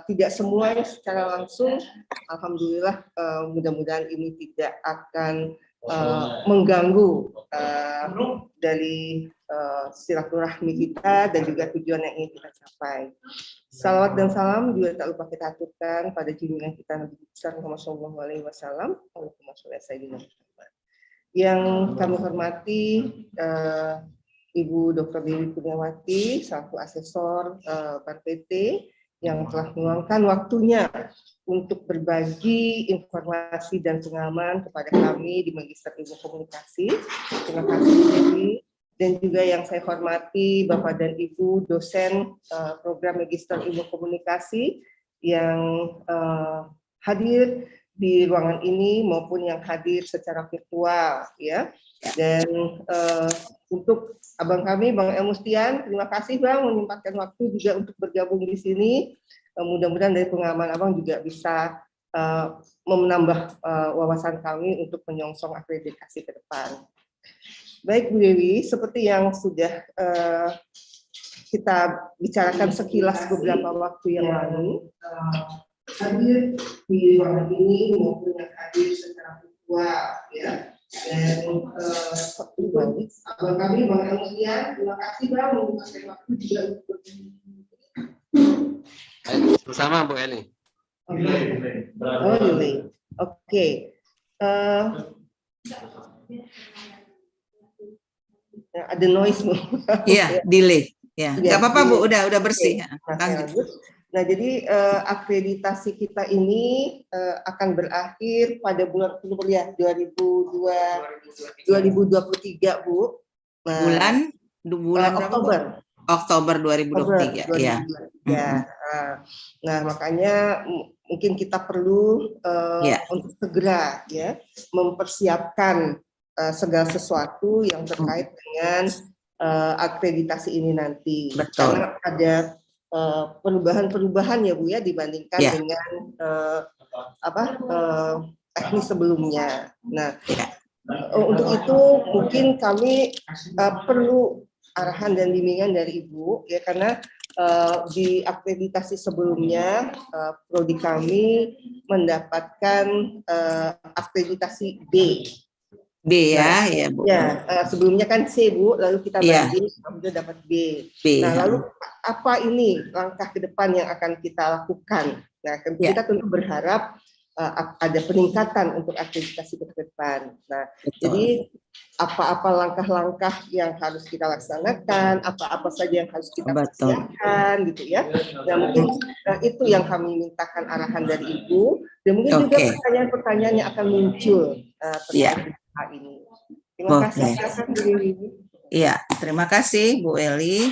tidak semuanya secara langsung. Alhamdulillah, mudah-mudahan ini tidak akan mengganggu dari silaturahmi kita dan juga tujuan yang ingin kita capai. Salawat dan salam juga tak lupa kita aturkan pada junjungan kita Nabi besar Muhammad SAW. Yang kami hormati Ibu Dr. Dewi Kurniawati selaku asesor Bank PT yang telah meluangkan waktunya untuk berbagi informasi dan pengalaman kepada kami di Magister Ilmu Komunikasi. Terima kasih Bu Dewi. Dan juga yang saya hormati Bapak dan Ibu dosen program Magister Ilmu Komunikasi yang hadir di ruangan ini maupun yang hadir secara virtual ya. Dan untuk abang kami Bang El Mustian, terima kasih Bang menyempatkan waktu juga untuk bergabung di sini. Mudah-mudahan dari pengalaman Abang juga bisa menambah wawasan kami untuk menyongsong akreditasi ke depan. Baik Bu Dewi, seperti yang sudah kita bicarakan sekilas beberapa waktu yang lalu, hadir di ruangan ini maupun yang hadir secara virtual ya. Dan abang kami Bang El Mustian, terima kasih Bang menyempatkan waktu juga untuk bersama Bu Eli. Oke. Ada noise Bu. Iya, delay. Ya, nggak apa-apa Bu, udah bersih. Nah, jadi akreditasi kita ini akan berakhir pada bulan kuliah 2023 Bu. Nah, bulan Oktober 2023 ya. Nah, makanya mungkin kita perlu untuk segera ya mempersiapkan segala sesuatu yang terkait dengan akreditasi ini nanti. Betul. Karena ada perubahan-perubahan ya Bu ya dibandingkan dengan teknis sebelumnya. Nah, untuk itu mungkin kami perlu arahan dan bimbingan dari Ibu ya, karena di akreditasi sebelumnya prodi kami mendapatkan akreditasi B ya, ya Bu. Ya, sebelumnya kan C Bu, lalu kita banding, kemudian dapat B. Nah, lalu apa ini langkah ke depan yang akan kita lakukan? Nah, kita tentu berharap ada peningkatan untuk akreditasi ke depan. Nah, jadi apa-apa langkah-langkah yang harus kita laksanakan, apa-apa saja yang harus kita persiapkan, gitu ya. Nah, mungkin itu yang kami mintakan arahan dari Ibu, dan mungkin juga pertanyaan-pertanyaan yang akan muncul terkait ini. Terima kasih. Iya, terima kasih Bu Eli.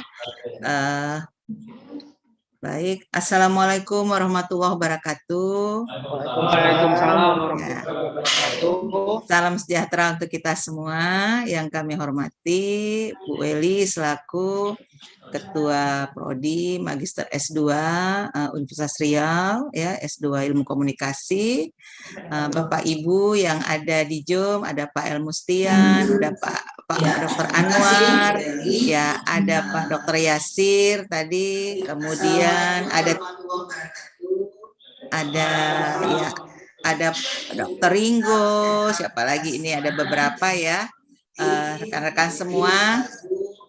Baik, Assalamualaikum warahmatullahi wabarakatuh. Waalaikumsalam warahmatullahi wabarakatuh. Salam sejahtera untuk kita semua. Yang kami hormati Bu Eli selaku Ketua Prodi Magister S2 Universitas Riau, ya S2 Ilmu Komunikasi. Bapak Ibu yang ada di Zoom, ada Pak El Mustian, ada Pak Dr. Anwar, ya ada Pak Dr. Yasir tadi, kemudian ada Dr. Ringo, siapa lagi ini, ada beberapa ya rekan-rekan semua.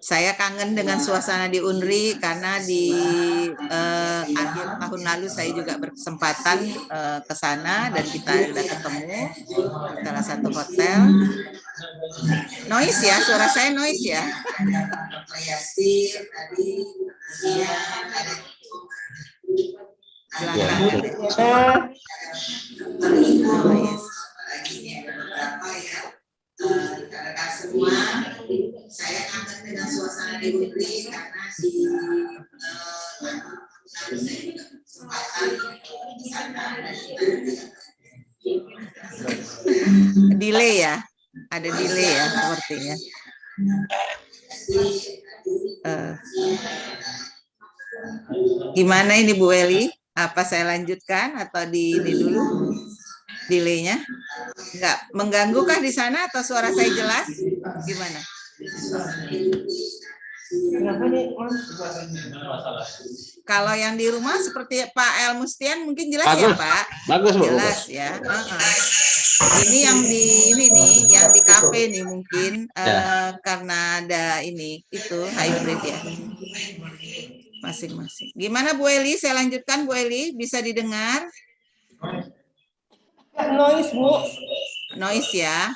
Saya kangen dengan suasana di UNRI karena di akhir tahun lalu saya juga berkesempatan ke sana dan kita sudah ketemu di salah satu hotel. Noise ya, suara saya noise ya. Rekan semua, saya kangen dengan suasana di UNRI karena di saya juga kesempatan di sana dan delay ya, ada delay ya sepertinya. Gimana ini Bu Eli? Apa saya lanjutkan atau di ini dulu? Delaynya nggak mengganggu kah di sana atau suara saya jelas? Gimana? Kenapa nih, Mas? Kalau yang di rumah seperti Pak El Mustian mungkin jelas ya, Bagus. Pak? Bagus, Bu. Jelas ya. Ini yang di yang di kafe nih mungkin Ya. karena ada ini itu hybrid ya. Masing-masing. Gimana Bu Eli? Saya lanjutkan Bu Eli, bisa didengar? Noise, Bu. Noise ya.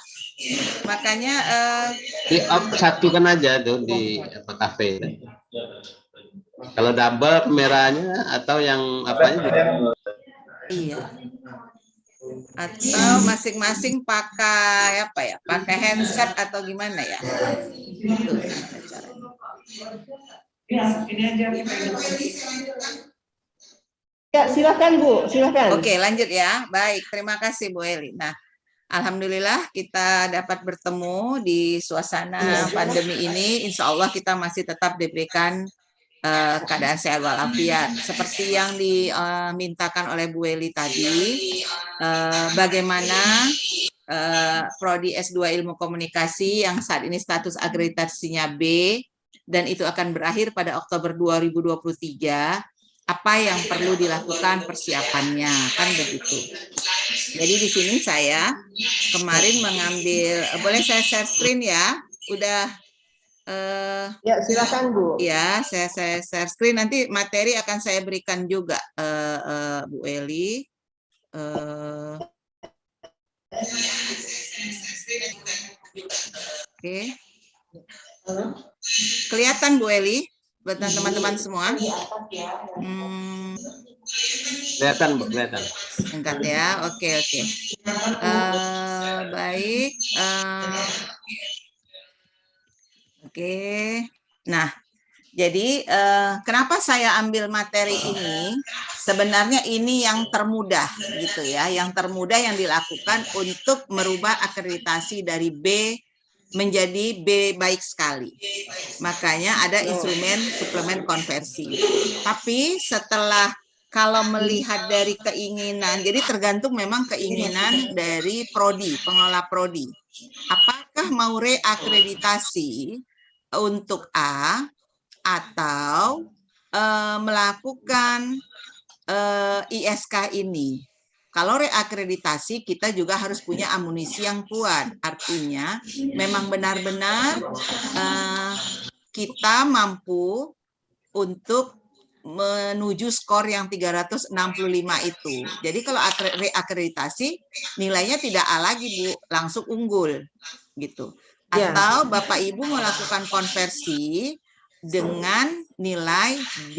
Makanya Di off satukan aja tuh di kafe. Kalau double merahnya atau yang apanya? iya. Atau masing-masing pakai apa ya? Pakai handset atau gimana ya? Itu caranya. Ya, silakan Bu, silakan. Oke, lanjut ya. Baik, terima kasih Bu Eli. Nah, alhamdulillah kita dapat bertemu di suasana pandemi ini. Insya Allah kita masih tetap diberikan keadaan sehat walafiat. Seperti yang dimintakan oleh Bu Eli tadi, bagaimana Prodi S2 Ilmu Komunikasi yang saat ini status akreditasinya B, dan itu akan berakhir pada Oktober 2023, apa yang perlu dilakukan persiapannya, kan begitu. Jadi di sini saya kemarin mengambil, boleh saya share screen ya? Udah. Ya, silakan Bu. Ya, saya share screen. Nanti materi akan saya berikan juga, Bu Eli. Oke. Kelihatan Bu Eli? Buat teman-teman semua. Kelihatan, Bu, kelihatan. Enggak ya, oke. Baik. Oke. Nah, jadi kenapa saya ambil materi ini? Sebenarnya ini yang termudah gitu ya, yang termudah yang dilakukan untuk merubah akreditasi dari B menjadi B baik sekali. Makanya ada instrumen suplemen konversi. Tapi setelah kalau melihat dari keinginan, jadi tergantung memang keinginan dari prodi, pengelola prodi. Apakah mau reakreditasi untuk A atau melakukan ISK ini? Kalau reakreditasi kita juga harus punya amunisi yang kuat. Artinya memang benar-benar kita mampu untuk menuju skor yang 365 itu. Jadi kalau reakreditasi nilainya tidak A lagi Bu, langsung unggul gitu. Atau Bapak Ibu melakukan konversi dengan nilai B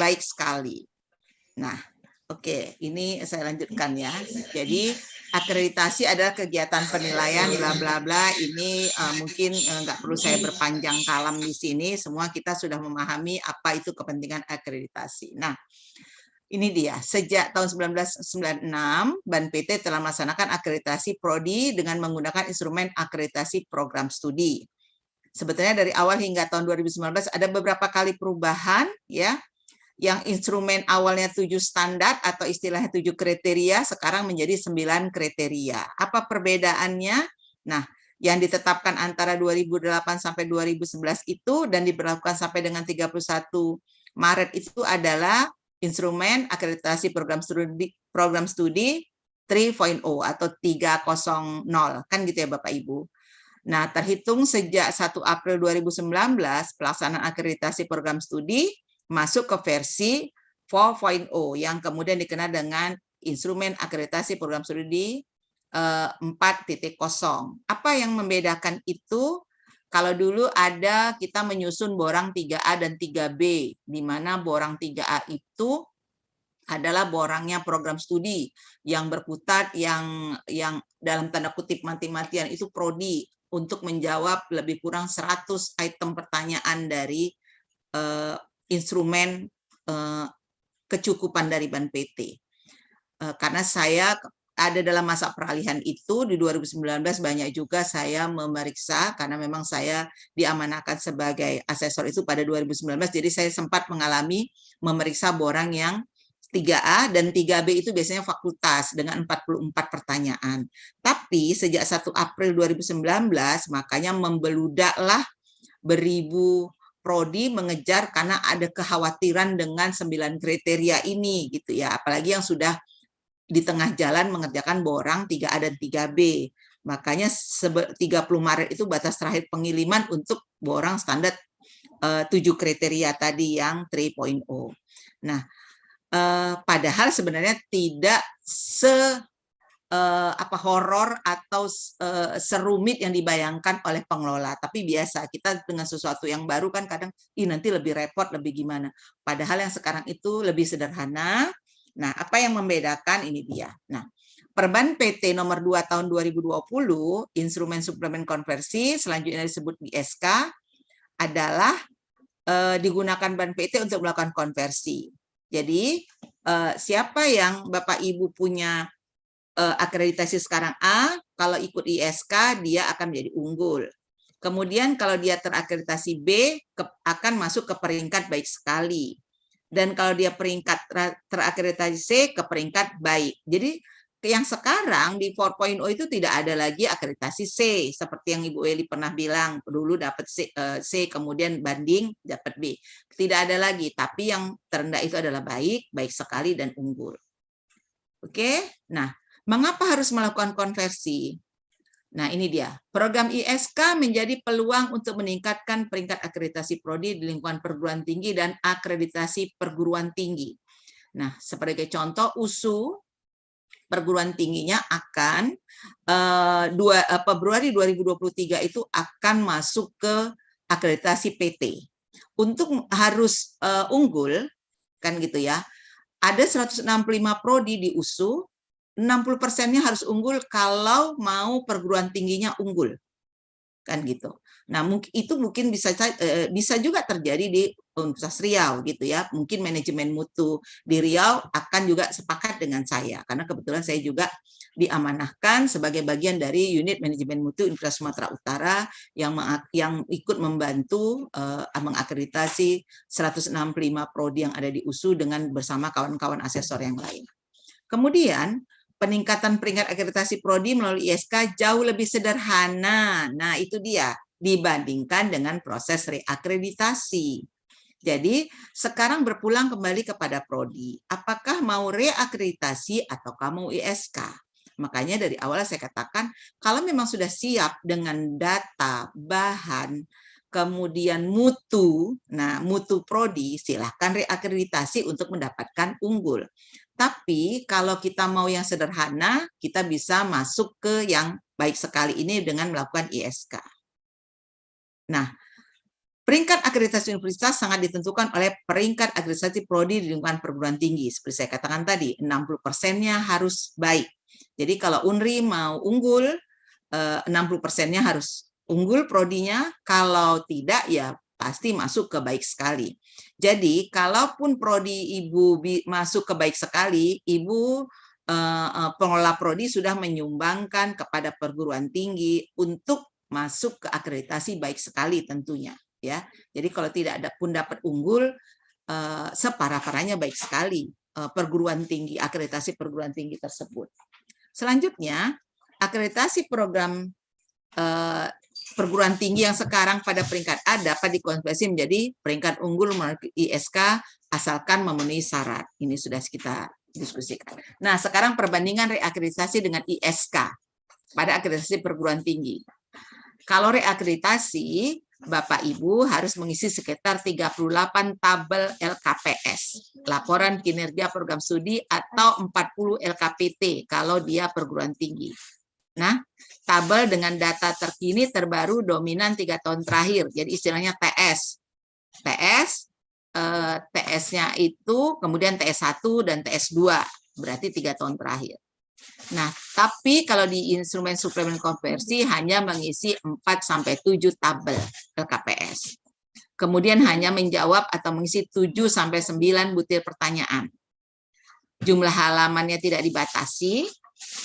baik sekali. Nah, oke, ini saya lanjutkan ya. Jadi akreditasi adalah kegiatan penilaian bla bla bla. Ini mungkin nggak perlu saya berpanjang kalam di sini. Semua kita sudah memahami apa itu kepentingan akreditasi. Nah, ini dia. Sejak tahun 1996, BAN PT telah melaksanakan akreditasi prodi dengan menggunakan instrumen akreditasi program studi. Sebetulnya dari awal hingga tahun 2019 ada beberapa kali perubahan ya. Yang instrumen awalnya 7 standar atau istilahnya 7 kriteria, sekarang menjadi 9 kriteria. Apa perbedaannya? Nah, yang ditetapkan antara 2008 sampai 2011 itu dan diberlakukan sampai dengan 31 Maret itu adalah instrumen akreditasi program studi 3.0 atau 3.0, kan gitu ya Bapak Ibu. Nah, terhitung sejak 1 April 2019, pelaksanaan akreditasi program studi masuk ke versi 4.0 yang kemudian dikenal dengan instrumen akreditasi program studi 4.0. Apa yang membedakan itu? Kalau dulu ada kita menyusun borang 3A dan 3B, di mana borang 3A itu adalah borangnya program studi yang berkutat, yang dalam tanda kutip mati-matian itu prodi untuk menjawab lebih kurang 100 item pertanyaan dari instrumen kecukupan dari BAN PT. Karena saya ada dalam masa peralihan itu di 2019 banyak juga saya memeriksa karena memang saya diamanahkan sebagai asesor itu pada 2019, jadi saya sempat mengalami memeriksa borang yang 3A dan 3B itu biasanya fakultas dengan 44 pertanyaan. Tapi sejak 1 April 2019 makanya membeludaklah beribu prodi mengejar karena ada kekhawatiran dengan 9 kriteria ini gitu ya, apalagi yang sudah di tengah jalan mengerjakan borang 3A dan 3B. Makanya 30 Maret itu batas terakhir pengiriman untuk borang standar 7 kriteria tadi yang 3.0. Nah, padahal sebenarnya tidak horor atau serumit yang dibayangkan oleh pengelola, tapi biasa kita dengan sesuatu yang baru kan kadang nanti lebih repot, lebih gimana, padahal yang sekarang itu lebih sederhana. Nah, apa yang membedakan ini dia. Nah, Perban PT nomor 2 tahun 2020 instrumen suplemen konversi selanjutnya disebut ISK adalah digunakan Ban PT untuk melakukan konversi. Jadi siapa yang Bapak Ibu punya akreditasi sekarang A, kalau ikut ISK dia akan menjadi unggul. Kemudian kalau dia terakreditasi B akan masuk ke peringkat baik sekali. Dan kalau dia peringkat terakreditasi C ke peringkat baik. Jadi yang sekarang di 4.0 itu tidak ada lagi akreditasi C seperti yang Ibu Eli pernah bilang, dulu dapat C kemudian banding dapat B. Tidak ada lagi, tapi yang terendah itu adalah baik, baik sekali dan unggul. Oke. Nah, mengapa harus melakukan konversi? Nah, ini dia. Program ISK menjadi peluang untuk meningkatkan peringkat akreditasi prodi di lingkungan perguruan tinggi dan akreditasi perguruan tinggi. Nah, sebagai contoh, USU perguruan tingginya akan Februari 2023 itu akan masuk ke akreditasi PT. Untuk harus unggul, kan gitu ya, ada 165 prodi di USU, 60%-nya harus unggul kalau mau perguruan tingginya unggul, kan gitu. Nah, itu mungkin bisa juga terjadi di Universitas Riau gitu ya. Mungkin manajemen mutu di Riau akan juga sepakat dengan saya karena kebetulan saya juga diamanahkan sebagai bagian dari unit manajemen mutu Universitas Sumatera Utara yang ikut membantu mengakreditasi 165 prodi yang ada di USU dengan bersama kawan-kawan asesor yang lain. Kemudian peningkatan peringkat akreditasi prodi melalui ISK jauh lebih sederhana. Nah, itu dia dibandingkan dengan proses reakreditasi. Jadi, sekarang berpulang kembali kepada prodi. Apakah mau reakreditasi atau kamu ISK? Makanya dari awal saya katakan, kalau memang sudah siap dengan data, bahan, kemudian mutu, nah mutu prodi, silahkan reakreditasi untuk mendapatkan unggul. Tapi kalau kita mau yang sederhana, kita bisa masuk ke yang baik sekali ini dengan melakukan ISK. Nah, peringkat akreditasi universitas sangat ditentukan oleh peringkat akreditasi prodi di lingkungan perguruan tinggi. Seperti saya katakan tadi, 60%-nya harus baik. Jadi kalau UNRI mau unggul, 60%-nya harus unggul prodinya. Kalau tidak, ya pasti masuk ke baik sekali. Jadi, kalaupun prodi Ibu masuk ke baik sekali, Ibu pengelola prodi sudah menyumbangkan kepada perguruan tinggi untuk masuk ke akreditasi baik sekali tentunya. Ya, jadi kalau tidak ada pun dapat unggul, separah-parahnya baik sekali perguruan tinggi, akreditasi perguruan tinggi tersebut. Selanjutnya, akreditasi program perguruan tinggi yang sekarang pada peringkat A dapat dikonversi menjadi peringkat unggul melalui ISK asalkan memenuhi syarat. Ini sudah kita diskusikan. Nah, sekarang perbandingan reakreditasi dengan ISK pada akreditasi perguruan tinggi. Kalau reakreditasi, Bapak Ibu harus mengisi sekitar 38 tabel LKPS, laporan kinerja program studi, atau 40 LKPT kalau dia perguruan tinggi. Nah, tabel dengan data terkini terbaru dominan 3 tahun terakhir, jadi istilahnya TS. TS-nya itu kemudian TS1 dan TS2, berarti 3 tahun terakhir. Nah, tapi kalau di instrumen suplemen konversi hanya mengisi 4-7 tabel LKPS. Kemudian hanya menjawab atau mengisi 7-9 butir pertanyaan. Jumlah halamannya tidak dibatasi,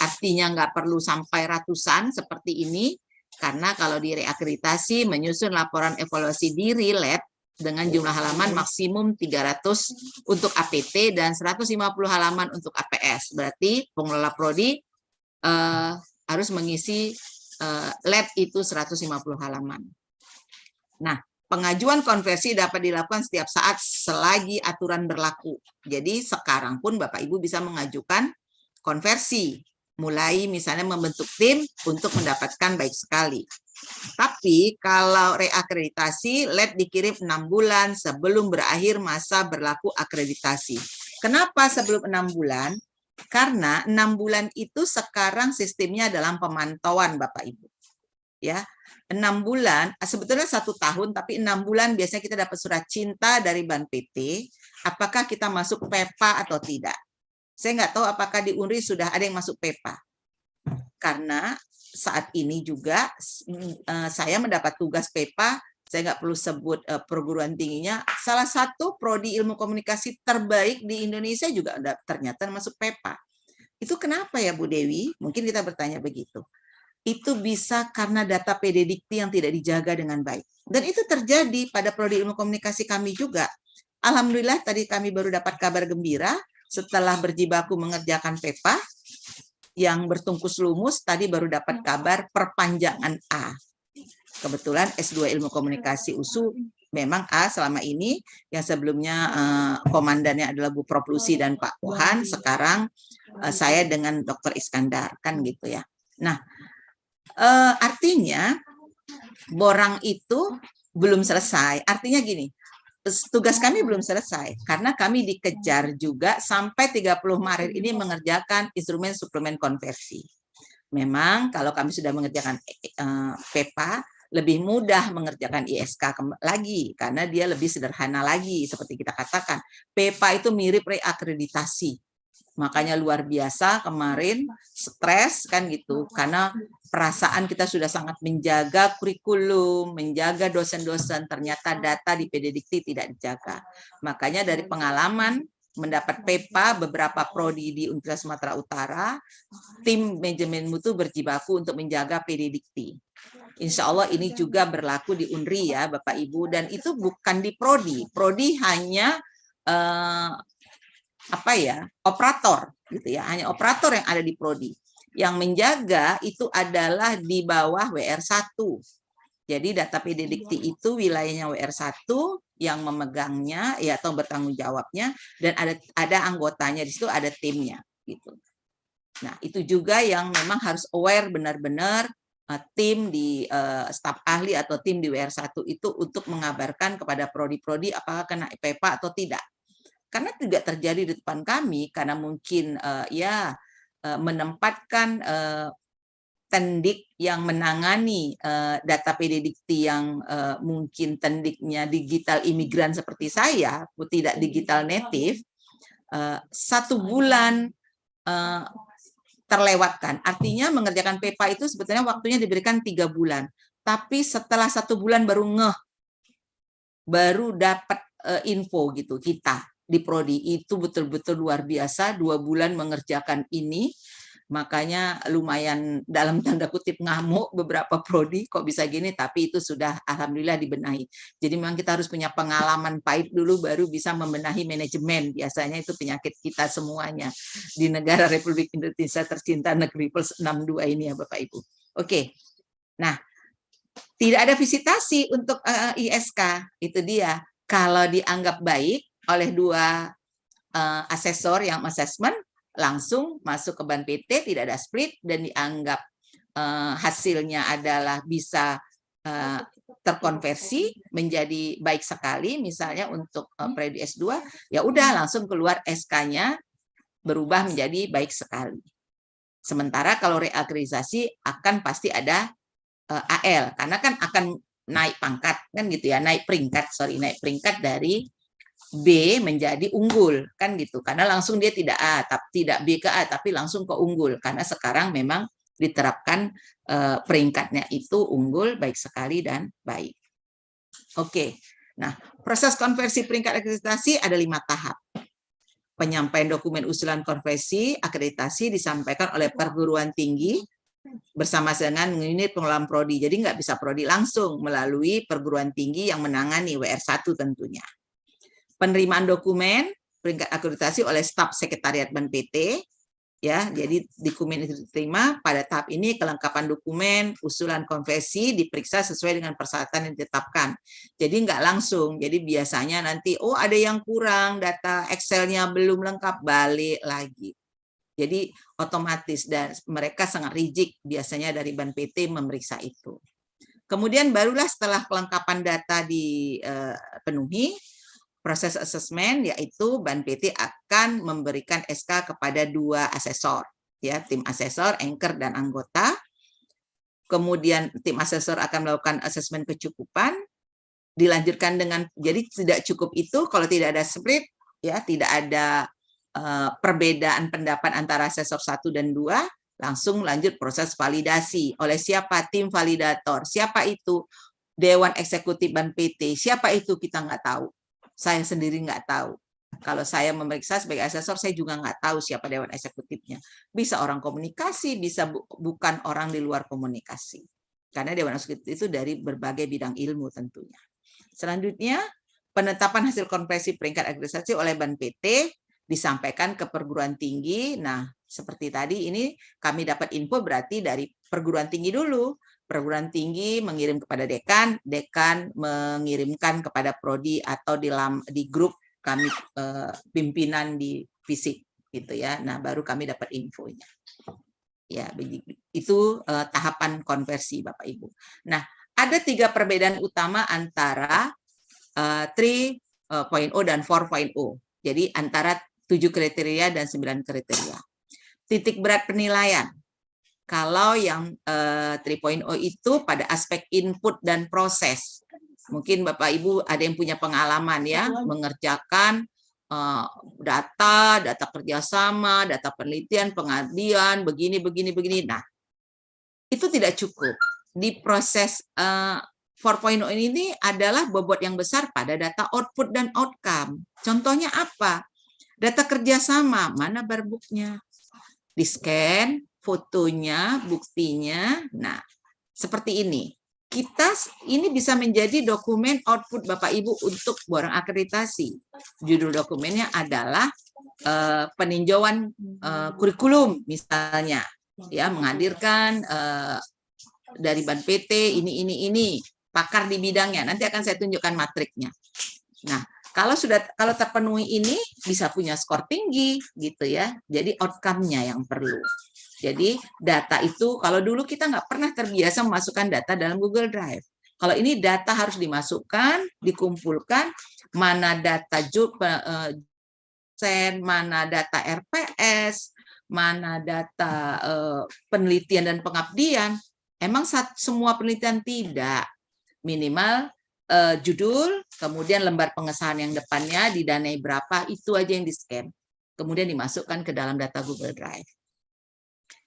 artinya nggak perlu sampai ratusan seperti ini, karena kalau di reakreditasi menyusun laporan evaluasi diri lab dengan jumlah halaman maksimum 300 untuk APT dan 150 halaman untuk APS. Berarti pengelola prodi harus mengisi lab itu 150 halaman. Nah, pengajuan konversi dapat dilakukan setiap saat selagi aturan berlaku. Jadi sekarang pun Bapak Ibu bisa mengajukan konversi, mulai misalnya membentuk tim untuk mendapatkan baik sekali. Tapi kalau reakreditasi, lab dikirim 6 bulan sebelum berakhir masa berlaku akreditasi. Kenapa sebelum 6 bulan? Karena 6 bulan itu sekarang sistemnya dalam pemantauan Bapak Ibu. Ya, 6 bulan, sebetulnya 1 tahun, tapi 6 bulan biasanya kita dapat surat cinta dari Ban PT, apakah kita masuk PEPA atau tidak. Saya nggak tahu apakah di UNRI sudah ada yang masuk PEPA. Karena saat ini juga saya mendapat tugas PEPA, saya nggak perlu sebut perguruan tingginya, salah satu prodi ilmu komunikasi terbaik di Indonesia juga ternyata masuk PEPA. Itu kenapa ya Bu Dewi? Mungkin kita bertanya begitu. Itu bisa karena data PD Dikti yang tidak dijaga dengan baik. Dan itu terjadi pada prodi ilmu komunikasi kami juga. Alhamdulillah tadi kami baru dapat kabar gembira setelah berjibaku mengerjakan PEPA yang bertungkus lumus, tadi baru dapat kabar perpanjangan A. Kebetulan S2 ilmu komunikasi USU memang A selama ini, yang sebelumnya komandannya adalah Bu Prof. Lucy dan Pak Pohan, sekarang saya dengan Dr. Iskandar, kan gitu ya. Nah, artinya borang itu belum selesai. Artinya gini, tugas kami belum selesai karena kami dikejar juga sampai 30 Maret ini mengerjakan instrumen suplemen konversi. Memang kalau kami sudah mengerjakan PEPA, lebih mudah mengerjakan ISK lagi karena dia lebih sederhana lagi. Seperti kita katakan, PEPA itu mirip reakreditasi. Makanya luar biasa kemarin stres kan gitu, karena perasaan kita sudah sangat menjaga kurikulum, menjaga dosen-dosen, ternyata data di PD Dikti tidak dijaga. Makanya dari pengalaman mendapat PEPA beberapa prodi di Universitas Sumatera Utara, tim manajemen mutu berjibaku untuk menjaga PD Dikti. Insya Allah ini juga berlaku di UNRI ya Bapak Ibu, dan itu bukan di prodi. Prodi hanya operator gitu ya, hanya operator yang ada di prodi. Yang menjaga itu adalah di bawah WR1. Jadi data PD Dikti itu wilayahnya WR1 yang memegangnya ya atau bertanggung jawabnya, dan ada anggotanya di situ, ada timnya gitu. Nah, itu juga yang memang harus aware benar-benar tim di staf ahli atau tim di WR1 itu untuk mengabarkan kepada prodi-prodi apakah kena PEPA atau tidak. Karena tidak terjadi di depan kami, karena mungkin menempatkan tendik yang menangani data PD Dikti yang mungkin tendiknya digital imigran seperti saya, tidak digital native, 1 bulan terlewatkan. Artinya mengerjakan PEPA itu sebetulnya waktunya diberikan 3 bulan. Tapi setelah 1 bulan baru dapat info gitu kita. Di prodi itu betul-betul luar biasa, 2 bulan mengerjakan ini, makanya lumayan dalam tanda kutip ngamuk beberapa prodi kok bisa gini, tapi itu sudah alhamdulillah dibenahi. Jadi memang kita harus punya pengalaman pahit dulu baru bisa membenahi manajemen, biasanya itu penyakit kita semuanya di negara Republik Indonesia tercinta negeri plus 62 ini ya Bapak Ibu. Oke, nah tidak ada visitasi untuk ISK, itu dia. Kalau dianggap baik oleh 2 asesor yang assessment, langsung masuk ke Ban PT, tidak ada split, dan dianggap hasilnya adalah bisa terkonversi menjadi baik sekali, misalnya untuk prodi S2, ya udah langsung keluar SK-nya berubah menjadi baik sekali. Sementara kalau reakreditasi akan pasti ada AL, karena kan akan naik pangkat kan gitu ya, naik peringkat dari B menjadi unggul kan gitu, karena langsung dia tidak A, tidak B ke A, tapi langsung ke unggul, karena sekarang memang diterapkan peringkatnya itu unggul, baik sekali, dan baik. Oke, nah proses konversi peringkat akreditasi ada 5 tahap. Penyampaian dokumen usulan konversi akreditasi disampaikan oleh perguruan tinggi bersama dengan unit pengelolaan prodi, jadi nggak bisa prodi langsung, melalui perguruan tinggi yang menangani WR1 tentunya. Penerimaan dokumen peringkat akreditasi oleh staf sekretariat Ban PT, Ya, jadi dokumen itu diterima. Pada tahap ini kelengkapan dokumen, usulan konversi diperiksa sesuai dengan persyaratan yang ditetapkan. Jadi nggak langsung. Jadi biasanya nanti, oh ada yang kurang, data Excel-nya belum lengkap, balik lagi. Jadi otomatis, dan mereka sangat rigid biasanya dari Ban PT memeriksa itu. Kemudian barulah setelah kelengkapan data dipenuhi, proses asesmen, yaitu Ban PT akan memberikan SK kepada 2 asesor, ya, tim asesor, anchor, dan anggota. Kemudian tim asesor akan melakukan asesmen kecukupan, dilanjutkan dengan, jadi tidak cukup itu kalau tidak ada split, ya, tidak ada perbedaan pendapat antara asesor 1 dan 2, langsung lanjut proses validasi. Oleh siapa? Tim validator. Siapa itu? Dewan Eksekutif Ban PT. Siapa itu? Kita nggak tahu. Saya sendiri nggak tahu. Kalau saya memeriksa sebagai asesor, saya juga nggak tahu siapa Dewan Eksekutifnya. Bisa orang komunikasi, bisa bukan orang di luar komunikasi. Karena Dewan Eksekutif itu dari berbagai bidang ilmu tentunya. Selanjutnya, penetapan hasil konversi peringkat akreditasi oleh Ban PT disampaikan ke perguruan tinggi. Nah, seperti tadi ini kami dapat info berarti dari perguruan tinggi dulu. Perguruan tinggi mengirim kepada dekan, dekan mengirimkan kepada prodi atau di grup kami pimpinan di fisik gitu ya. Nah, baru kami dapat infonya. Ya, itu tahapan konversi Bapak Ibu. Nah, ada 3 perbedaan utama antara 3.0 dan 4.0. Jadi antara 7 kriteria dan 9 kriteria. Titik berat penilaian. Kalau yang 3.0 itu pada aspek input dan proses. Mungkin Bapak Ibu ada yang punya pengalaman ya, mengerjakan data kerjasama, data penelitian, pengabdian, begini. Nah, itu tidak cukup. Di proses 4.0 ini adalah bobot yang besar pada data output dan outcome. Contohnya apa? Data kerjasama, mana barbuknya? Di-scan, fotonya, buktinya. Nah, seperti ini. Ini bisa menjadi dokumen output Bapak Ibu untuk borang akreditasi. Judul dokumennya adalah peninjauan kurikulum misalnya, ya, menghadirkan dari Ban PT ini pakar di bidangnya. Nanti akan saya tunjukkan matriknya. Nah, kalau terpenuhi ini bisa punya skor tinggi gitu ya. Jadi outcome-nya yang perlu. Jadi data itu, kalau dulu kita nggak pernah terbiasa memasukkan data dalam Google Drive. Kalau ini data harus dimasukkan, dikumpulkan, mana data mana data RPS, mana data penelitian dan pengabdian. Emang semua penelitian tidak. Minimal judul, kemudian lembar pengesahan yang depannya didanai berapa, itu aja yang di-scan. Kemudian dimasukkan ke dalam data Google Drive.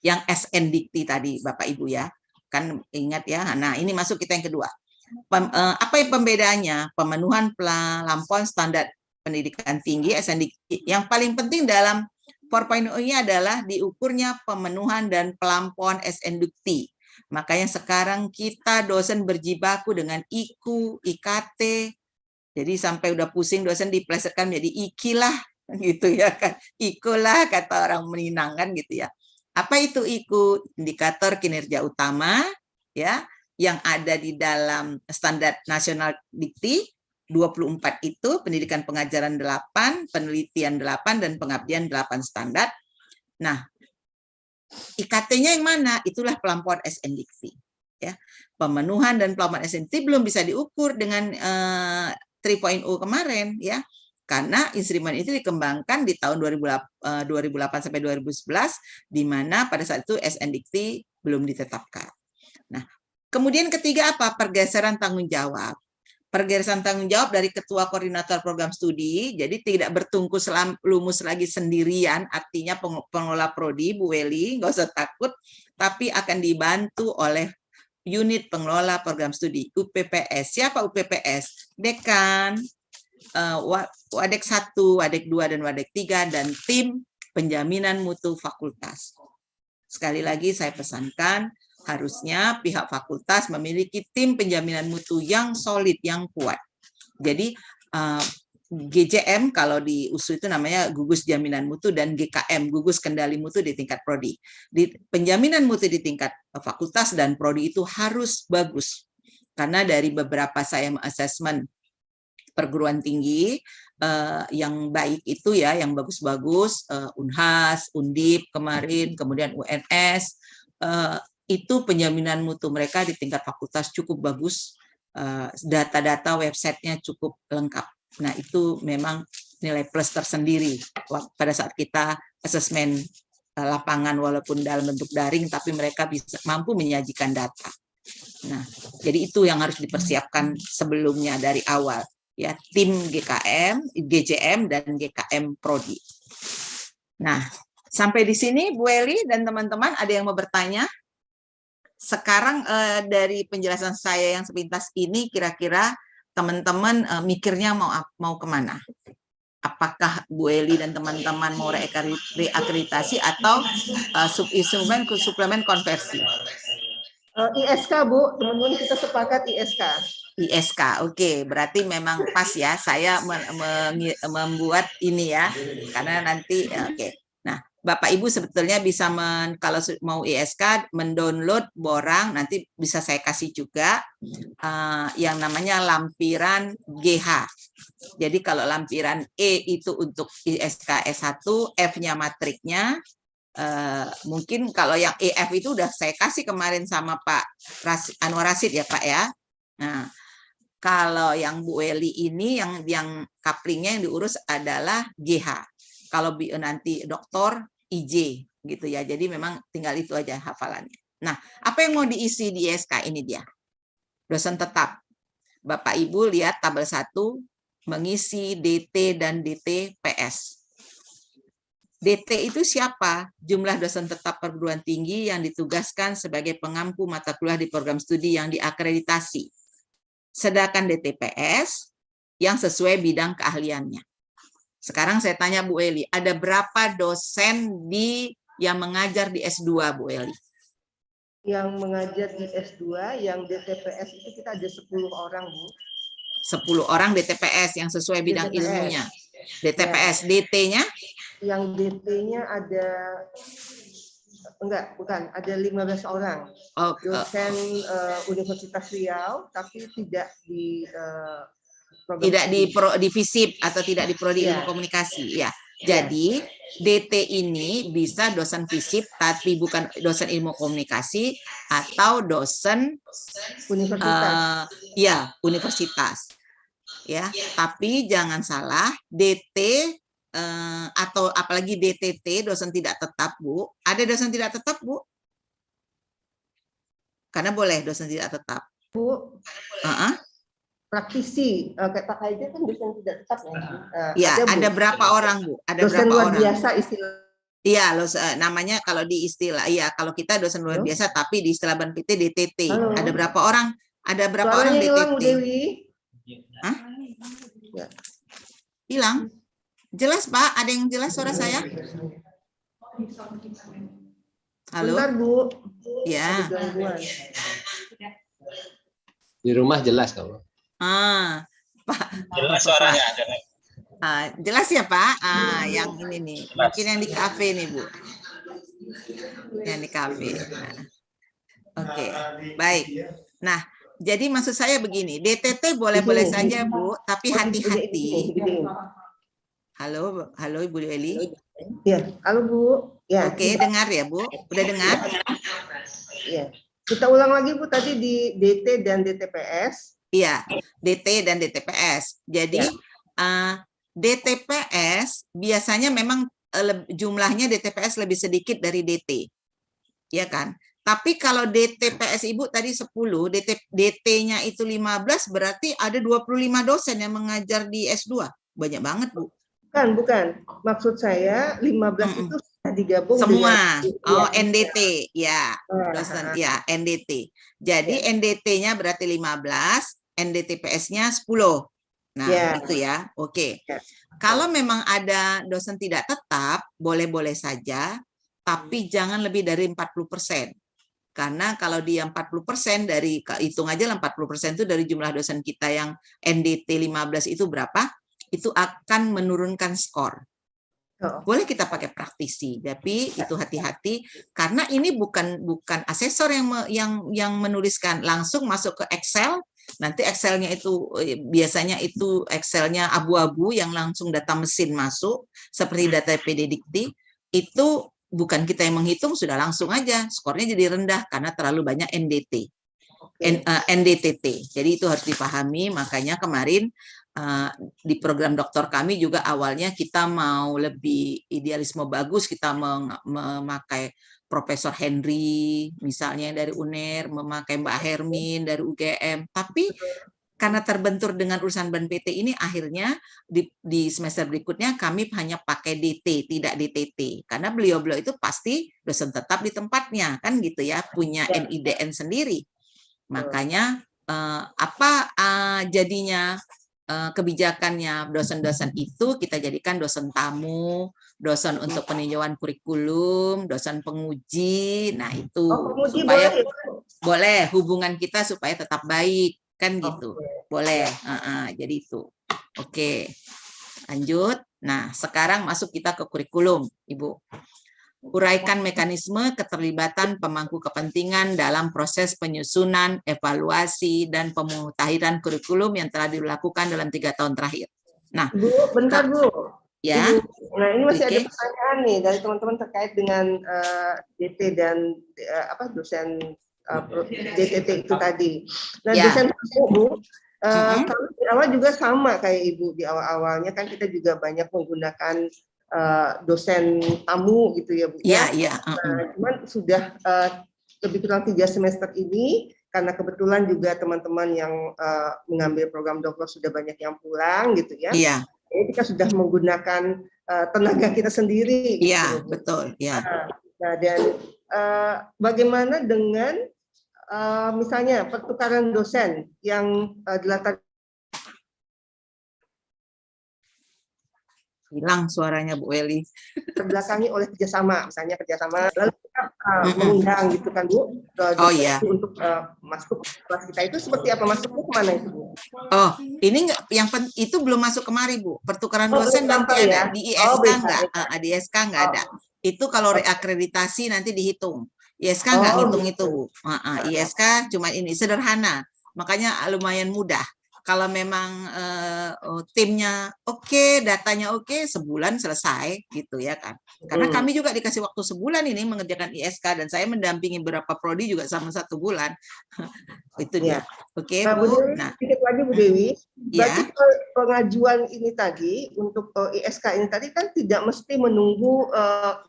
Yang SNDikti tadi Bapak Ibu ya, kan ingat ya. Nah, ini masuk kita yang kedua. Apa yang pembedanya? Pemenuhan pelampiasan standar pendidikan tinggi SNDikti. Yang paling penting dalam 4.0 ini adalah diukurnya pemenuhan dan pelampiasan SNDikti. Makanya sekarang kita dosen berjibaku dengan IKU, IKT. Jadi sampai udah pusing dosen diplesetkan menjadi IKI lah gitu ya kan. IKU lah kata orang Minang kan gitu ya. Apa itu IKU? Indikator kinerja utama ya, yang ada di dalam standar nasional dikti 24 itu, pendidikan pengajaran 8, penelitian 8 dan pengabdian 8 standar. Nah, IKT-nya yang mana? Itulah pelampiasan SNDikti ya. Pemenuhan dan pelampiasan SNDikti belum bisa diukur dengan 3.0 kemarin ya. Karena instrumen itu dikembangkan di tahun 2008 sampai 2011, di mana pada saat itu SNDikti belum ditetapkan. Nah, kemudian ketiga apa? Pergeseran tanggung jawab. Pergeseran tanggung jawab dari ketua koordinator program studi, jadi tidak bertungkus lumus lagi sendirian, artinya pengelola prodi, Bu Weli, nggak usah takut, tapi akan dibantu oleh unit pengelola program studi, UPPS. Siapa UPPS? Dekan, Wadek 1, Wadek 2, dan Wadek 3, dan tim penjaminan mutu fakultas. Sekali lagi saya pesankan, harusnya pihak fakultas memiliki tim penjaminan mutu yang solid, yang kuat. Jadi GJM kalau di USU itu namanya gugus jaminan mutu, dan GKM gugus kendali mutu di tingkat prodi. Di penjaminan mutu di tingkat fakultas dan prodi itu harus bagus, karena dari beberapa saya assessment perguruan tinggi yang baik itu ya, yang bagus-bagus, Unhas, Undip kemarin, kemudian UNS, itu penjaminan mutu mereka di tingkat fakultas cukup bagus, data-data websitenya cukup lengkap. Nah, itu memang nilai plus tersendiri pada saat kita asesmen lapangan, walaupun dalam bentuk daring, tapi mereka bisa mampu menyajikan data. Nah, jadi itu yang harus dipersiapkan sebelumnya dari awal, ya, tim GKM, GJM dan GKM Prodi. Nah, sampai di sini Bu Eli dan teman-teman ada yang mau bertanya? Sekarang dari penjelasan saya yang sepintas ini, kira-kira teman-teman mikirnya mau kemana? Apakah Bu Eli dan teman-teman mau reakreditasi atau suplemen konversi? ISK, Bu, teman-teman kita sepakat ISK. ISK, oke. Berarti memang pas ya, saya membuat ini ya, karena nanti, oke. Nah, Bapak Ibu sebetulnya bisa kalau mau ISK mendownload borang, nanti bisa saya kasih juga yang namanya lampiran GH. Jadi kalau lampiran E itu untuk ISK S1, F-nya matriknya, mungkin kalau yang EF itu udah saya kasih kemarin sama Pak Anwar Rasid ya Pak ya. Nah, kalau yang Bu Eli ini yang couplingnya yang diurus adalah GH. Kalau nanti doktor IJ gitu ya. Jadi memang tinggal itu aja hafalannya. Nah, apa yang mau diisi di ISK ini dia? Dosen tetap. Bapak Ibu lihat tabel 1 mengisi DT dan DT PS. DT itu siapa? Jumlah dosen tetap perguruan tinggi yang ditugaskan sebagai pengampu mata kuliah di program studi yang diakreditasi. Sedangkan DTPS yang sesuai bidang keahliannya. Sekarang saya tanya Bu Eli, ada berapa dosen yang mengajar di S2, Bu Eli? Yang mengajar di S2, yang DTPS itu kita ada 10 orang, Bu. 10 orang DTPS yang sesuai bidang DTPS. Ilmunya. DTPS, ya. DT-nya? Yang DT-nya ada, bukan, ada 15 orang. Dosen Universitas Riau, tapi tidak di di FISIP atau tidak di prodi ilmu komunikasi ya. Jadi DT ini bisa dosen FISIP tapi bukan dosen ilmu komunikasi atau dosen universitas. Universitas. Ya, tapi jangan salah DT atau apalagi DTT, dosen tidak tetap, Bu. Ada dosen tidak tetap, Bu? Karena boleh dosen tidak tetap. Bu. Praktisi, kayak Pak Haider kan dosen tidak tetap ya. Ada berapa orang, Bu? Ada dosen berapa luar orang? Biasa istilah. Iya, namanya kalau di istilah, iya kalau kita dosen luar biasa, tapi di istilah BANPT DTT. Halo. Ada berapa orang? Ada berapa Suaranya orang DTT? hilang, Bu Dewi. Hah? Ya. Hilang? Jelas, Pak? Ada yang jelas suara saya? Halo? Bentar, Bu. Ya. Di rumah jelas kalau. Pak. Jelas suaranya. Jelas ya Pak. Yang ini nih, mungkin yang di kafe nih Bu. Yang di kafe. Oke, baik. Nah, jadi maksud saya begini, DTT boleh-boleh saja Bu, tapi hati-hati. Halo Ibu Eli. Ya, halo Bu. Ya. Oke, dengar ya Bu. Udah dengar? Iya. Kita ulang lagi Bu tadi di DT dan DTPS. Iya, DT dan DTPS. Jadi DTPS biasanya memang jumlahnya DTPS lebih sedikit dari DT. Ya kan? Tapi kalau DTPS Ibu tadi 10, DT-nya itu 15, berarti ada 25 dosen yang mengajar di S2. Banyak banget, Bu. Bukan. Maksud saya 15 itu sudah digabung semua. dengan NDT, ya. Dosen, ya, NDT. Jadi NDT-nya berarti 15, NDTPS-nya 10. Nah, itu ya. Oke. Kalau memang ada dosen tidak tetap, boleh-boleh saja, tapi jangan lebih dari 40%. Karena kalau dia 40% dari, hitung aja 40% itu dari jumlah dosen kita yang NDT 15 itu berapa? itu akan menurunkan skor. Oh. Boleh kita pakai praktisi, tapi itu hati-hati karena ini bukan asesor yang menuliskan, langsung masuk ke Excel. Nanti Excelnya itu biasanya itu Excelnya abu-abu yang langsung data mesin masuk seperti data PD Dikti, itu bukan kita yang menghitung, sudah langsung aja skornya jadi rendah karena terlalu banyak NDT. NDTT. Jadi itu harus dipahami, makanya kemarin di program doktor kami juga awalnya kita mau lebih idealisme bagus, kita memakai Profesor Henry misalnya dari UNER, memakai Mbak Hermin dari UGM, tapi karena terbentur dengan urusan BAN PT ini, akhirnya di semester berikutnya kami hanya pakai DT, tidak DTT, karena beliau-beliau itu pasti dosen tetap di tempatnya, kan gitu ya, punya NIDN sendiri. Makanya apa jadinya kebijakannya, dosen-dosen itu kita jadikan dosen tamu, dosen untuk peninjauan kurikulum, dosen penguji. Nah itu penguji supaya boleh hubungan kita supaya tetap baik, kan gitu. Boleh. Jadi itu. Oke. Lanjut. Nah sekarang masuk kita ke kurikulum, Ibu. Uraikan mekanisme keterlibatan pemangku kepentingan dalam proses penyusunan, evaluasi, dan pemutahiran kurikulum yang telah dilakukan dalam 3 tahun terakhir. Nah, Bu, bentar Bu. Ya. Ibu. Nah ini masih ada pertanyaan nih dari teman-teman terkait dengan DT dan dosen DTT itu tadi. Nah dosen Bu, kalau di awal juga sama kayak Ibu di awal-awalnya kan kita juga banyak menggunakan dosen tamu gitu ya Bu ya. Iya. Nah, cuman sudah lebih kurang 3 semester ini karena kebetulan juga teman-teman yang mengambil program dokter sudah banyak yang pulang gitu ya. Iya. Jadi kita sudah menggunakan tenaga kita sendiri. Iya, gitu. Betul. Ya. Nah dan bagaimana dengan misalnya pertukaran dosen yang dilatar Hilang suaranya Bu Eli. terbelakangi oleh kerjasama, misalnya kerjasama lalu kita mengundang gitu kan Bu, Iya. untuk masuk kelas kita itu seperti apa, masuknya kemana itu Bu? Oh, ini itu belum masuk kemari Bu. Pertukaran dosen nanti ada di ISK enggak? Di ISK enggak ada. Itu kalau reakreditasi nanti dihitung. ISK enggak ngitung itu Bu. ISK cuma ini sederhana, makanya lumayan mudah. Kalau memang timnya oke, datanya oke, sebulan selesai gitu ya kan. Karena kami juga dikasih waktu sebulan ini mengerjakan ISK dan saya mendampingi beberapa prodi juga sama 1 bulan. Itu dia. Oke, Bu. Nah, sedikit lagi Bu Dewi, bagi pengajuan ini tadi untuk ISK ini tadi kan tidak mesti menunggu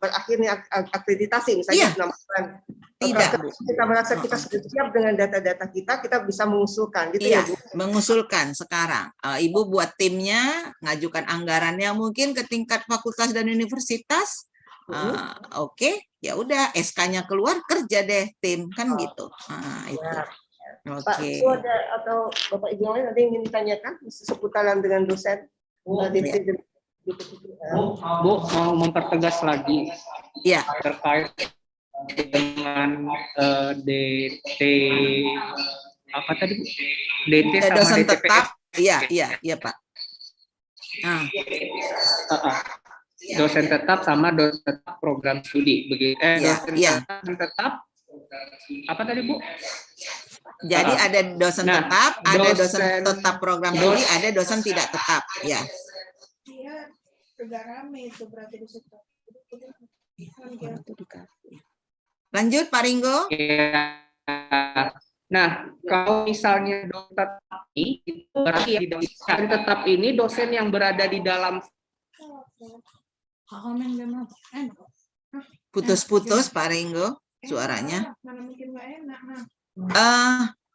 berakhirnya akreditasi misalnya 6 bulan. Tidak, Bu. Kita merasa kita sudah siap dengan data-data kita bisa mengusulkan gitu ya Bu. Mengusulkan sekarang. Ibu buat timnya, ngajukan anggarannya mungkin ke tingkat fakultas dan universitas. Oke, ya udah SK-nya keluar, kerja deh tim kan gitu. Itu. Pak, ada atau Bapak Ibu lain ada yang ingin ditanyakan seputaran dengan dosen? Bu, mau mempertegas lagi terkait dengan DT apa tadi Bu? DT sama dosen DTPS. Tetap. Iya Pak. Dosen tetap sama dosen tetap program studi begitu. Dosen tetap apa tadi Bu? Jadi ada dosen tetap, ada dosen tetap program studi, ada dosen tidak tetap, ya. Lanjut Pak Ringo. Nah, kalau misalnya dosen tetap ini, itu berarti dosen tetap ini dosen yang berada di dalam. Putus-putus Pak Ringo suaranya.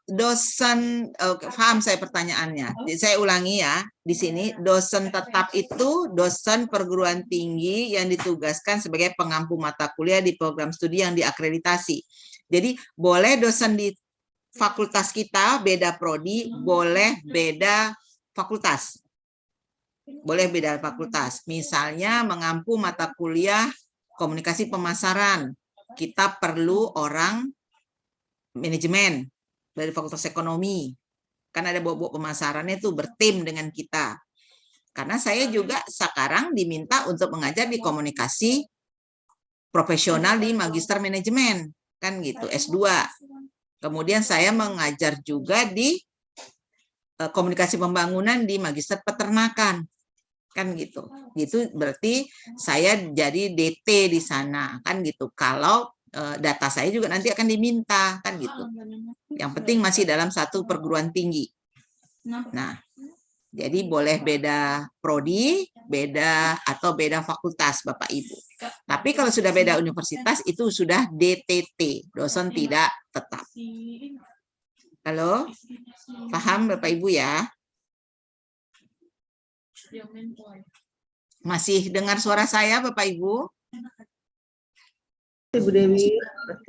Dosen, paham saya pertanyaannya. Saya ulangi ya. Di sini dosen tetap itu dosen perguruan tinggi yang ditugaskan sebagai pengampu mata kuliah di program studi yang diakreditasi. Jadi boleh dosen di fakultas kita beda prodi, boleh beda fakultas. Boleh beda fakultas. Misalnya mengampu mata kuliah komunikasi pemasaran. Kita perlu orang manajemen dari Fakultas Ekonomi. Kan ada bobot pemasarannya itu bertim dengan kita. Karena saya juga sekarang diminta untuk mengajar di komunikasi profesional di Magister Manajemen, kan gitu, S2. Kemudian saya mengajar juga di komunikasi pembangunan di Magister Peternakan, kan gitu. Itu berarti saya jadi DT di sana, kan gitu. Kalau data saya juga nanti akan diminta, kan gitu. Yang penting masih dalam satu perguruan tinggi. Nah, jadi boleh beda prodi, beda atau beda fakultas Bapak Ibu. Tapi kalau sudah beda universitas itu sudah DTT, dosen tidak tetap. Halo? Paham Bapak Ibu ya? Masih dengar suara saya Bapak Ibu? Ibu Dewi.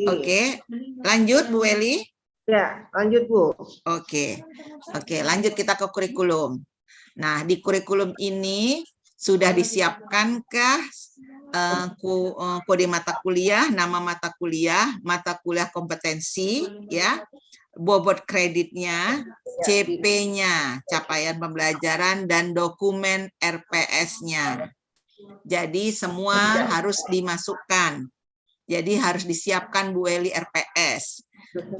Oke, lanjut Bu Eli. Ya, lanjut Bu. Oke, lanjut kita ke kurikulum. Nah, di kurikulum ini sudah disiapkankah kode mata kuliah, nama mata kuliah kompetensi, ya, bobot kreditnya, CP-nya, capaian pembelajaran, dan dokumen RPS-nya. Jadi semua harus dimasukkan. Jadi harus disiapkan Bu Eli RPS.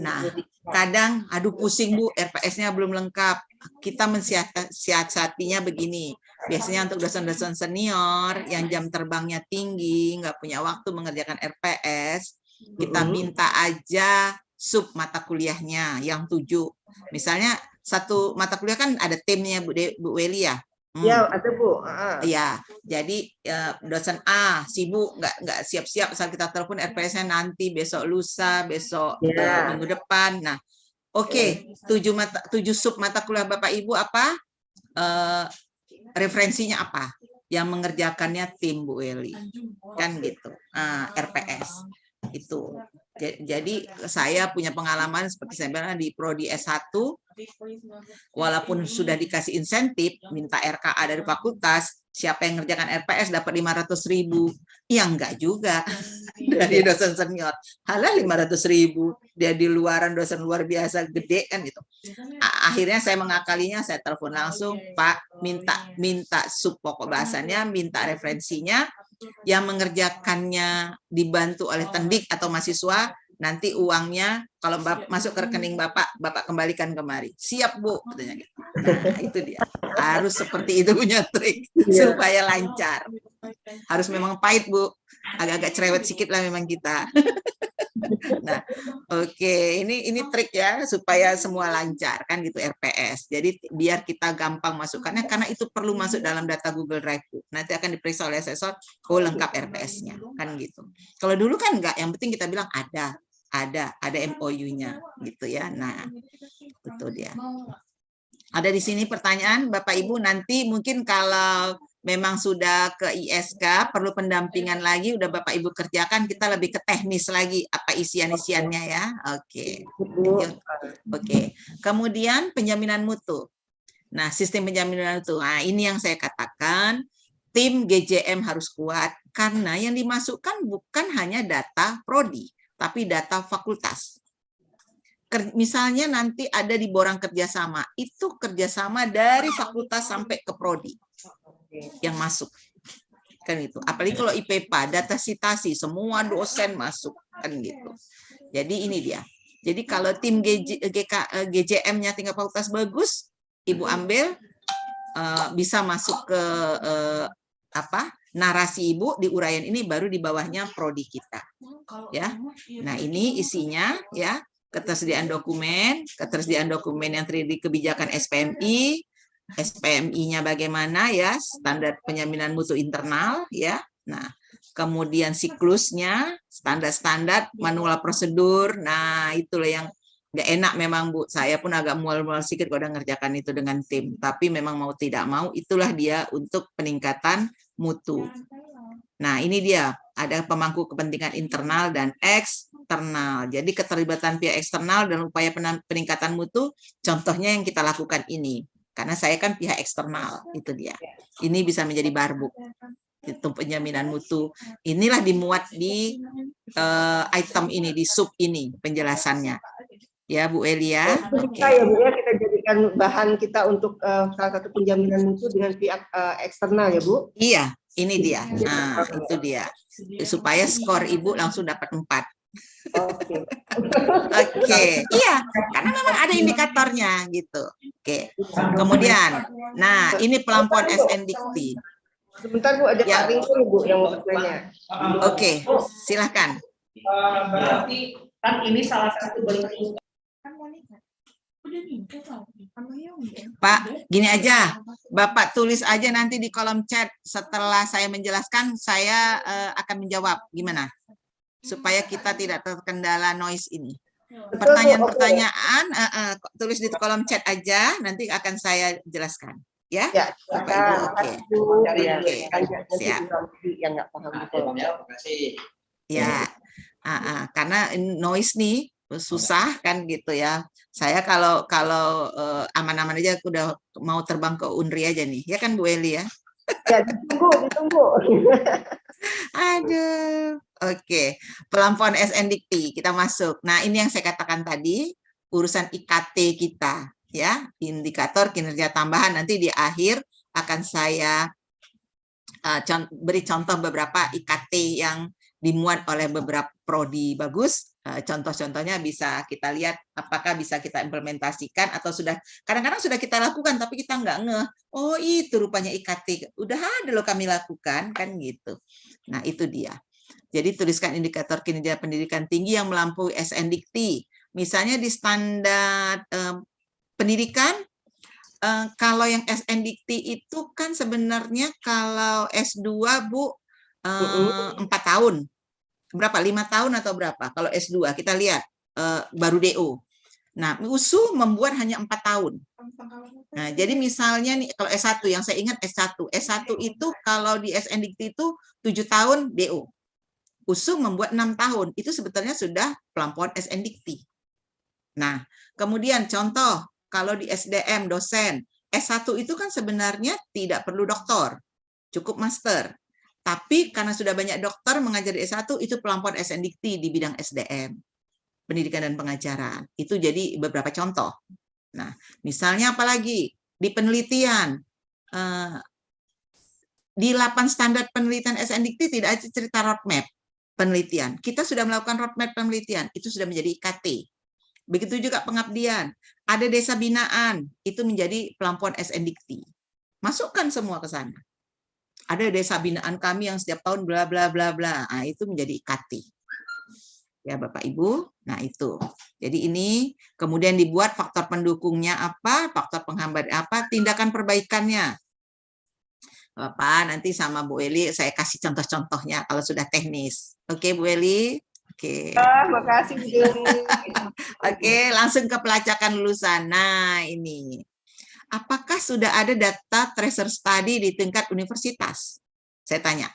Nah, kadang aduh pusing Bu, RPS-nya belum lengkap. Kita mensiasatinya begini. Biasanya untuk dosen-dosen senior yang jam terbangnya tinggi, nggak punya waktu mengerjakan RPS, kita minta aja sub mata kuliahnya yang 7. Misalnya satu mata kuliah kan ada timnya Bu Eli ya. Ya, ada Bu. Ya, jadi dosen A sibuk nggak siap-siap saat kita telepon RPS-nya nanti besok lusa, besok minggu depan. Nah, oke, 7 sub mata kuliah Bapak Ibu apa? Referensinya apa? Yang mengerjakannya tim Bu Eli. Kan gitu. RPS. Itu. Jadi saya punya pengalaman seperti saya bilang di prodi S1, walaupun sudah dikasih insentif minta RKA dari fakultas, siapa yang ngerjakan RPS dapat 500.000. Ya enggak juga dari dosen senior. Halah 500.000, dia di luaran dosen luar biasa gede kan gitu. Akhirnya saya mengakalinya, saya telepon langsung, Pak, minta sub pokok bahasannya, minta referensinya, yang mengerjakannya dibantu oleh tendik atau mahasiswa, nanti uangnya kalau masuk ke rekening Bapak kembalikan kemari. Siap Bu, katanya gitu. Nah, itu dia. Harus seperti itu punya trik supaya lancar. Harus memang pahit Bu, agak-agak cerewet sedikit lah memang kita. Nah, oke, ini trik ya supaya semua lancar kan gitu RPS. Jadi biar kita gampang masukkannya karena itu perlu masuk dalam data Google Drive. Nanti akan diperiksa oleh asesor, oh lengkap RPS-nya kan gitu. Kalau dulu kan enggak, yang penting kita bilang ada MOU-nya gitu ya. Nah, itu dia. Ada di sini pertanyaan Bapak Ibu, nanti mungkin kalau memang sudah ke ISK perlu pendampingan lagi, udah Bapak Ibu kerjakan, kita lebih ke teknis lagi apa isiannya ya. Oke. Kemudian penjaminan mutu. Nah, sistem penjaminan mutu. Nah, ini yang saya katakan tim GJM harus kuat karena yang dimasukkan bukan hanya data prodi, tapi data fakultas. Misalnya nanti ada di borang kerjasama, itu kerjasama dari fakultas sampai ke prodi yang masuk kan itu. Apalagi kalau IPPA, data sitasi, semua dosen masuk kan gitu. Jadi ini dia. Jadi kalau tim GJM-nya tingkat fakultas bagus, Ibu ambil bisa masuk ke narasi Ibu di uraian ini, baru di bawahnya prodi kita. Ya. Nah, ini isinya ya. Ketersediaan dokumen yang terdiri kebijakan SPMI, SPMI-nya bagaimana ya, standar penjaminan mutu internal ya. Nah, kemudian siklusnya, standar-standar, manual prosedur. Nah, itulah yang nggak enak memang Bu. Saya pun agak mual-mual sedikit kalau ngerjakan itu dengan tim. Tapi memang mau tidak mau, itulah dia untuk peningkatan mutu. Nah, ini dia, ada pemangku kepentingan internal dan eksternal. Jadi keterlibatan pihak eksternal dan upaya peningkatan mutu, contohnya yang kita lakukan ini. Karena saya kan pihak eksternal, itu dia. Ini bisa menjadi barbuk. Itu penjaminan mutu. Inilah dimuat di item ini, di sub ini penjelasannya. Ya Bu Elia. Oke. Ya Bu ya, kita jadikan memberikan bahan kita untuk salah satu penjaminan mutu dengan pihak eksternal ya Bu? Iya, ini dia. Nah, itu dia. Supaya skor Ibu langsung dapat 4. Oke. Oke, iya, karena memang ada indikatornya gitu. Oke. Kemudian, nah ini pelampiasan SNDikti. Sebentar Bu, ada Ya. Pak Ringkul Bu yang mau bertanya. Oke, silahkan. Berarti kan ini salah satu bentuk. Pak, gini aja, Bapak tulis aja nanti di kolom chat setelah saya menjelaskan, saya akan menjawab. Gimana? Supaya kita tidak terkendala noise ini. Pertanyaan-pertanyaan tulis di kolom chat aja, nanti akan saya jelaskan. Ya, Ya, Bapak Ibu. Oke. Oke. Siap. Yang nggak paham di kolom chat. Ya, karena noise nih susah kan gitu ya. Saya kalau aman-aman aja udah mau terbang ke Unri aja nih, ya kan Bu Eli ya? Ya, ditunggu. Aduh, oke. Pelampiasan SNDikti kita masuk. Nah, ini yang saya katakan tadi, urusan IKT kita, ya, indikator kinerja tambahan. Nanti di akhir akan saya beri contoh beberapa IKT yang dimuat oleh beberapa prodi bagus. Contoh-contohnya bisa kita lihat apakah bisa kita implementasikan atau sudah kadang-kadang sudah kita lakukan tapi kita nggak ngeh. Oh itu rupanya IKT udah ada loh kami lakukan kan gitu. Nah itu dia. Jadi tuliskan indikator kinerja pendidikan tinggi yang melampaui SNDikti. Misalnya di standar pendidikan. Kalau yang SNDikti itu kan sebenarnya kalau S2 Bu 4 tahun. Berapa? 5 tahun atau berapa? Kalau S2 kita lihat baru DO. Nah, USU membuat hanya 4 tahun. Nah, jadi misalnya nih kalau S1 yang saya ingat S1 itu kalau di SNDikti itu 7 tahun DO. USU membuat 6 tahun. Itu sebetulnya sudah pelampiasan SNDikti. Nah, kemudian contoh kalau di SDM dosen S1 itu kan sebenarnya tidak perlu doktor, cukup master. Tapi karena sudah banyak dokter mengajar di S1 itu pelampiasan SNDikti di bidang SDM, pendidikan dan pengajaran. Itu jadi beberapa contoh. Nah, misalnya apalagi di penelitian di 8 standar penelitian SNDikti tidak ada cerita roadmap penelitian. Kita sudah melakukan roadmap penelitian, itu sudah menjadi IKT. Begitu juga pengabdian. Ada desa binaan, itu menjadi pelampiasan SNDikti. Masukkan semua ke sana. Ada desa binaan kami yang setiap tahun bla bla bla bla. Nah, itu menjadi IKT. Ya Bapak Ibu. Nah, itu. Jadi ini kemudian dibuat faktor pendukungnya apa, faktor penghambat apa, tindakan perbaikannya. Bapak nanti sama Bu Eli saya kasih contoh-contohnya kalau sudah teknis. Oke Bu Eli? Oke. Makasih Bu Eli. Oke, langsung ke pelacakan lulusan. Nah, ini. Apakah sudah ada data tracer study di tingkat universitas? Saya tanya.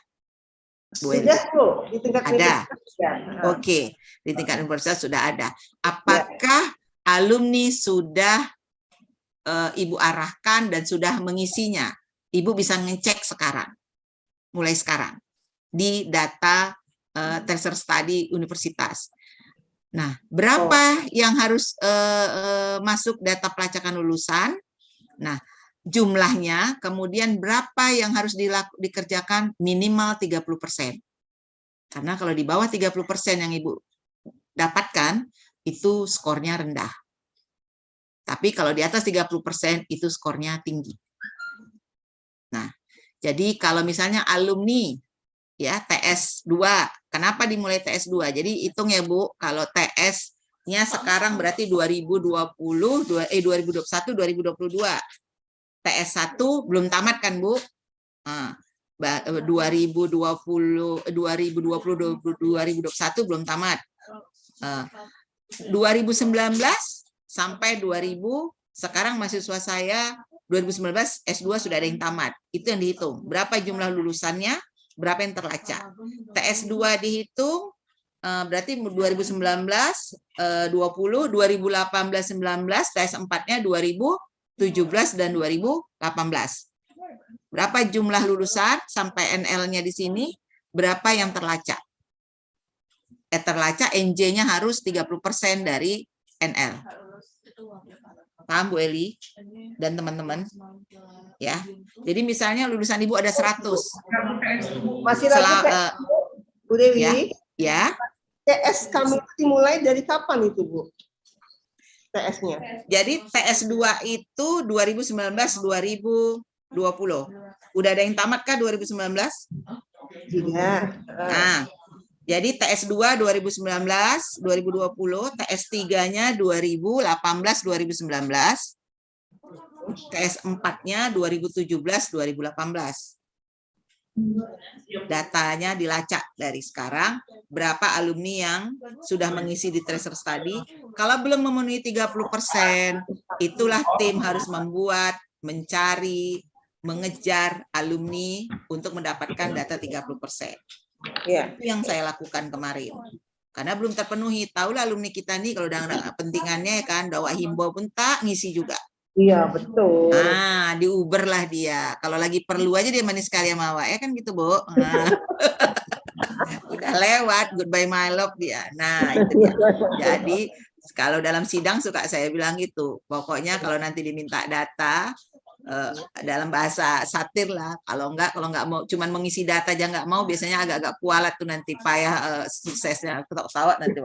Bu Eli. Sudah Bu, di tingkat ada. universitas. Oke, di tingkat universitas sudah ada. Apakah alumni sudah Ibu arahkan dan sudah mengisinya? Ibu bisa ngecek sekarang, mulai sekarang, di data tracer study universitas. Nah, berapa yang harus masuk data pelacakan lulusan? Nah, jumlahnya, kemudian berapa yang harus dikerjakan minimal 30%. Karena kalau di bawah 30% yang Ibu dapatkan, itu skornya rendah. Tapi kalau di atas 30% itu skornya tinggi. Nah, jadi kalau misalnya alumni ya TS2, kenapa dimulai TS2? Jadi hitung ya Bu, kalau TS-nya sekarang berarti 2021 2022. TS1 belum tamat kan Bu? 2021 belum tamat. 2019 sampai 2000 sekarang mahasiswa saya 2019 S2 sudah ada yang tamat. Itu yang dihitung. Berapa jumlah lulusannya, berapa yang terlacak. TS2 dihitung berarti 2019 20, 2018 19, TS4-nya 2017 dan 2018. Berapa jumlah lulusan sampai NL-nya di sini, berapa yang terlacak. Terlacak NJ-nya harus 30% dari NL. Paham Bu Eli dan teman-teman? Ya. Jadi misalnya lulusan Ibu ada 100. Masih lagi Bu Dewi. Ya. TS kami dimulai dari kapan itu, Bu? TS-nya. Jadi TS2 itu 2019-2020. Udah ada yang tamat kah 2019? Iya. Nah, jadi TS2 2019-2020, TS3-nya 2018-2019, TS4-nya 2017-2018. Datanya dilacak dari sekarang, berapa alumni yang sudah mengisi di tracer study. Kalau belum memenuhi 30%, itulah tim harus membuat, mencari, mengejar alumni untuk mendapatkan data 30%. Ya. Itu yang saya lakukan kemarin. Karena belum terpenuhi. Tahulah alumni kita nih kalau udah ada pentingannya kan, dakwah himbau pun tak ngisi juga. Iya, betul. Nah, di Uber lah dia. Kalau lagi perlu aja dia manis sekali sama awak, ya kan gitu, Bu. Nah. Udah lewat, goodbye my love dia. Nah, itu dia. Jadi, kalau dalam sidang suka saya bilang gitu. Pokoknya kalau nanti diminta data, dalam bahasa satir lah, kalau nggak mau cuman mengisi data aja nggak mau, biasanya agak-agak kualat tuh nanti payah suksesnya, ketawa nanti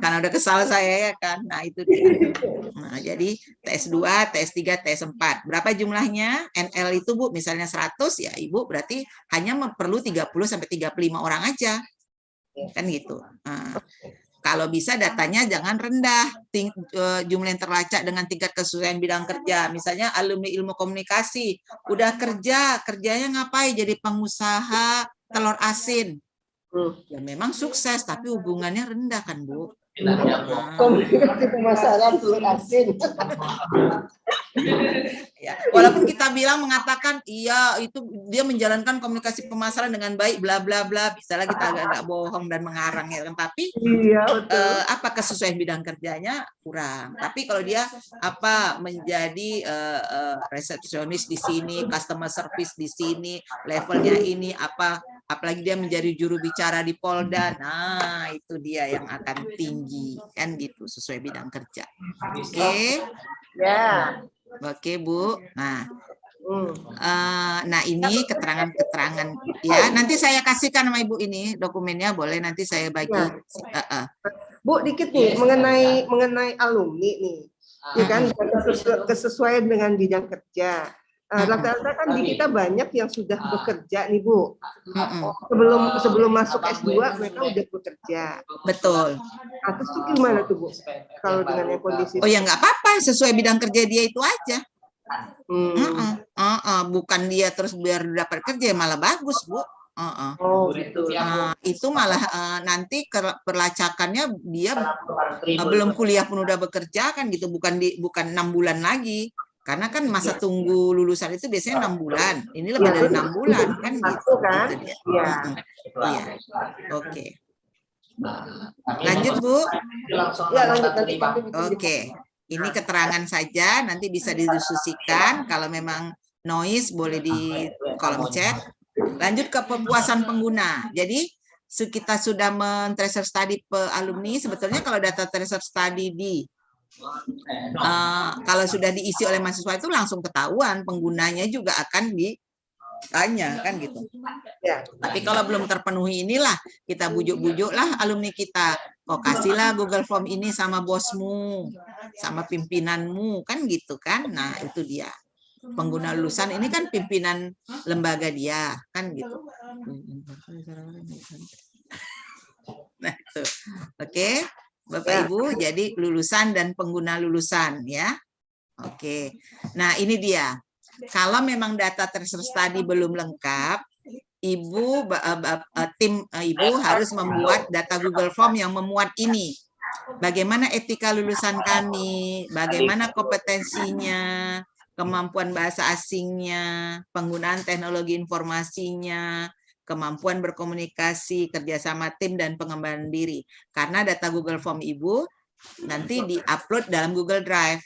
karena udah kesal saya ya kan. Nah itu dia. Nah, jadi TS2, TS3, TS4 berapa jumlahnya NL itu Bu, misalnya 100 ya Ibu berarti hanya perlu 30-35 orang aja kan gitu. Nah, kalau bisa datanya jangan rendah, jumlah yang terlacak dengan tingkat kesesuaian bidang kerja. Misalnya alumni ilmu komunikasi, udah kerjanya ngapain? Jadi pengusaha telur asin. Ya memang sukses, tapi hubungannya rendah kan Bu? Komunikasi pemasaran telur asin. Ya, walaupun kita bilang mengatakan iya itu dia menjalankan komunikasi pemasaran dengan baik bla bla bla, bisalah kita agak-agak bohong dan mengarang ya kan, tapi iya, apa kesesuaian bidang kerjanya kurang. Tapi kalau dia menjadi resepsionis di sini, customer service di sini, levelnya ini apalagi dia menjadi juru bicara di Polda, nah itu dia yang akan tinggi kan gitu sesuai bidang kerja. Oke. Ya. Oke Bu. Nah, nah ini keterangan-keterangan ya. Nanti saya kasihkan sama Ibu ini dokumennya, boleh nanti saya bagi. Bu, dikit nih mengenai alumni nih, ya kan kesesuaian dengan bidang kerja. Rata-rata kan di kita banyak yang sudah bekerja nih Bu. Sebelum masuk S2 mereka udah bekerja. Betul. Nah, terus itu gimana tuh Bu? Kalau dengan yang kondisi? Oh ya nggak apa-apa, sesuai bidang kerja dia itu aja. Bukan dia terus biar dapat kerja malah bagus Bu. Oh gitu. Itu malah nanti pelacakannya dia belum kuliah pun udah bekerja kan gitu, bukan 6 bulan lagi. Karena kan masa tunggu lulusan itu biasanya 6 bulan. Ini lebih dari 6 bulan kan gitu. Iya. Iya. Oke. Lanjut Bu. Ya, lanjut. Oke. Ini keterangan saja, nanti bisa didiskusikan. Kalau memang noise boleh di kolom chat. Lanjut ke pemuasan pengguna. Jadi kita sudah men-tracer study alumni. Sebetulnya kalau data tracer study kalau sudah diisi oleh mahasiswa itu langsung ketahuan, penggunanya juga akan ditanya kan gitu. Ya. Tapi kalau belum terpenuhi inilah kita bujuk-bujuklah alumni kita. Kasihlah Google Form ini sama bosmu, sama pimpinanmu kan gitu kan. Nah itu dia. Pengguna lulusan ini kan pimpinan lembaga dia kan gitu. Nah itu. Oke. Bapak Ibu, jadi lulusan dan pengguna lulusan ya. Oke. Nah, ini dia. Kalau memang data tracer study belum lengkap, tim Ibu harus membuat data Google Form yang memuat ini. Bagaimana etika lulusan kami, bagaimana kompetensinya, kemampuan bahasa asingnya, penggunaan teknologi informasinya, kemampuan berkomunikasi, kerjasama tim, dan pengembangan diri. Karena data Google Form Ibu nanti di-upload dalam Google Drive.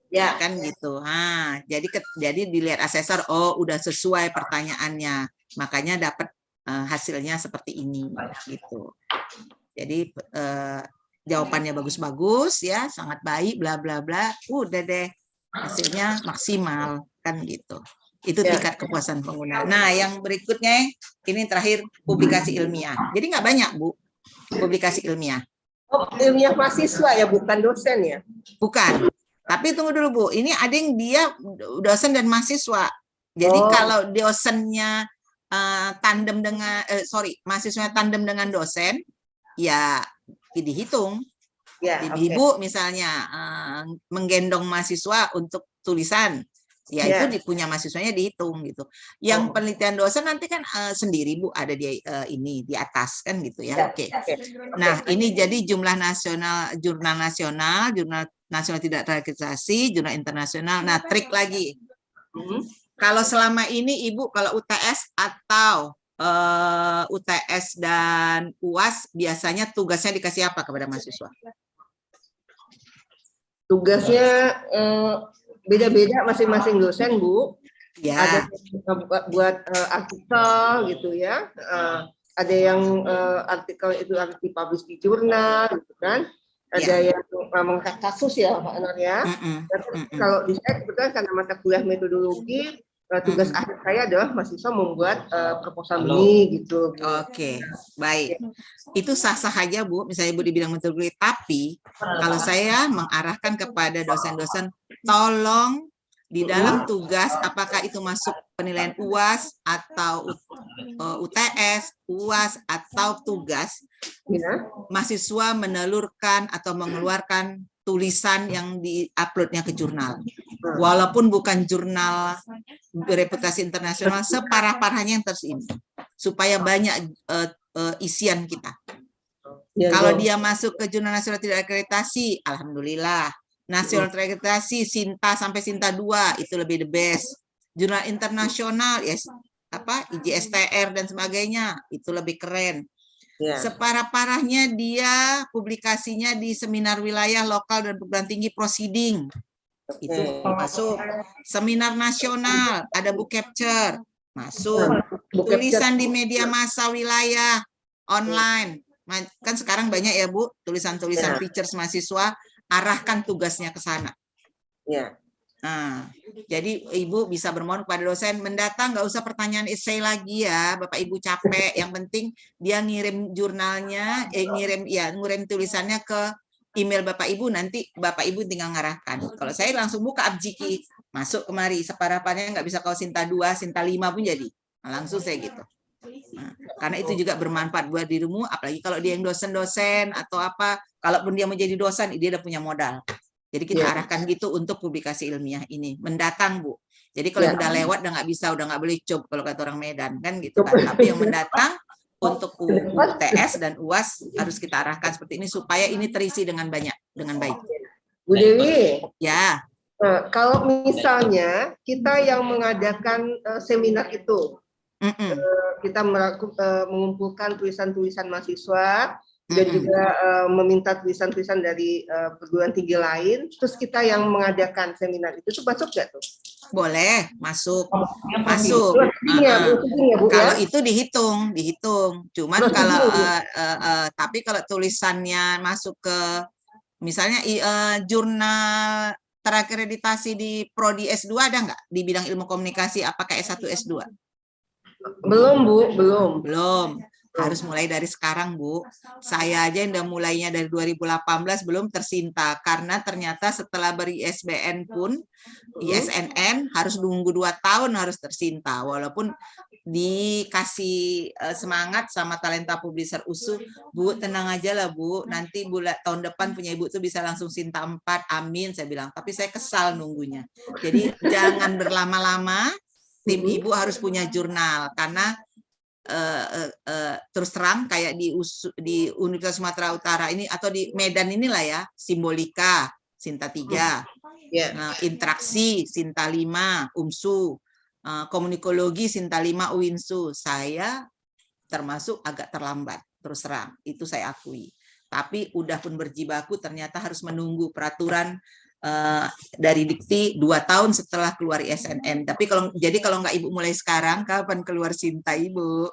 Ya kan gitu. Nah, jadi dilihat asesor, oh udah sesuai pertanyaannya. Makanya dapat hasilnya seperti ini gitu. Jadi jawabannya bagus-bagus ya, sangat baik, bla bla bla, udah deh hasilnya maksimal kan gitu. Itu tingkat kepuasan pengguna. Nah, yang berikutnya ini terakhir publikasi ilmiah. Jadi nggak banyak Bu publikasi ilmiah. Oh, ilmiah mahasiswa ya, bukan dosen ya? Bukan. Tapi tunggu dulu Bu, ini ada yang dia dosen dan mahasiswa. Jadi kalau dosennya tandem dengan mahasiswanya tandem dengan dosen, ya dihitung. Ya, Ibu misalnya menggendong mahasiswa untuk tulisan, ya itu punya mahasiswanya dihitung gitu. Yang penelitian dosen nanti kan sendiri Bu, ada di ini di atas kan gitu ya. Oke. Nah, ini jadi jumlah nasional, jurnal nasional tidak terakreditasi, jurnal internasional. Nah, trik lagi. Kalau selama ini Ibu kalau UTS atau UTS dan UAS biasanya tugasnya dikasih apa kepada mahasiswa? Tugasnya beda-beda masing-masing dosen, Bu. Ya. Ada yang buat artikel gitu ya. Ada yang artikel itu harus dipublish di jurnal gitu kan. Ada yang mengangkat kasus ya Pak Anwar ya. Kalau di saya kebetulan karena mata kuliah metodologi, tugas akhir saya adalah mahasiswa membuat proposal ini gitu. Oke, baik. Itu sah-sah aja Bu, misalnya Bu di bidang metodologi. Tapi kalau saya mengarahkan kepada dosen-dosen, tolong di dalam tugas, apakah itu masuk penilaian UAS atau UTS, UAS atau tugas, mahasiswa menelurkan atau mengeluarkan tulisan yang di-uploadnya ke jurnal. Walaupun bukan jurnal bereputasi internasional, separah-parahnya yang terus ini. Supaya banyak isian kita. Kalau dia masuk ke jurnal nasional tidak akreditasi, alhamdulillah. Nasional terakreditasi Sinta sampai Sinta 2 itu lebih the best. Jurnal internasional ya IJSTR dan sebagainya itu lebih keren. Separah-parahnya dia publikasinya di seminar wilayah lokal dan perguruan tinggi proceeding. Itu masuk. Seminar nasional ada book capture masuk. Tulisan di media massa wilayah online. Kan sekarang banyak ya Bu, tulisan-tulisan features mahasiswa, arahkan tugasnya ke sana. Nah, jadi Ibu bisa bermohon kepada dosen, mendatang nggak usah pertanyaan essay lagi ya, Bapak Ibu capek. Yang penting dia ngirim jurnalnya, ngirim tulisannya ke email Bapak Ibu, nanti Bapak Ibu tinggal ngarahkan. Kalau saya langsung buka Abjiki, masuk kemari, separah-parahnya nggak bisa kalau Sinta 2, Sinta 5 pun jadi. Nah, langsung saya gitu. Nah, karena itu juga bermanfaat buat dirimu, apalagi kalau dia yang dosen-dosen atau apa, kalaupun dia menjadi dosen, dia udah punya modal. Jadi kita arahkan gitu untuk publikasi ilmiah ini. Mendatang Bu. Jadi kalau udah lewat udah nggak bisa, udah nggak boleh coba kalau kata orang Medan kan gitu kan. Tapi yang mendatang untuk UTS dan UAS harus kita arahkan seperti ini supaya ini terisi dengan baik. Bu Dewi. Ya. Kalau misalnya kita yang mengadakan seminar itu, kita mengumpulkan tulisan-tulisan mahasiswa dan juga meminta tulisan-tulisan dari perguruan tinggi lain, terus kita yang mengadakan seminar itu masuk nggak tuh? Boleh, masuk. Masuk. Kalau itu dihitung. Cuman kalau tapi kalau tulisannya masuk ke misalnya jurnal terakreditasi di Prodi S2 ada nggak di bidang ilmu komunikasi, apakah S1 S2? Belum Bu, belum. Harus mulai dari sekarang Bu. Saya aja yang udah mulainya dari 2018 belum tersinta karena ternyata setelah ber-ISBN pun ISNN harus nunggu 2 tahun harus tersinta, walaupun dikasih semangat sama Talenta Publisher USU, Bu tenang aja lah Bu, nanti tahun depan punya Ibu tuh bisa langsung Sinta 4, amin saya bilang. Tapi saya kesal nunggunya. Jadi jangan berlama-lama, tim Ibu harus punya jurnal karena terus terang kayak di Universitas Sumatera Utara ini atau di Medan inilah ya, Simbolika Sinta 3, interaksi Sinta 5, UMSU, komunikologi Sinta 5 UINSU. Saya termasuk agak terlambat, terus terang itu saya akui. Tapi udah pun berjibaku ternyata harus menunggu peraturan dari Dikti 2 tahun setelah keluar ISNN. Tapi kalau nggak Ibu mulai sekarang, kapan keluar Sinta Ibu?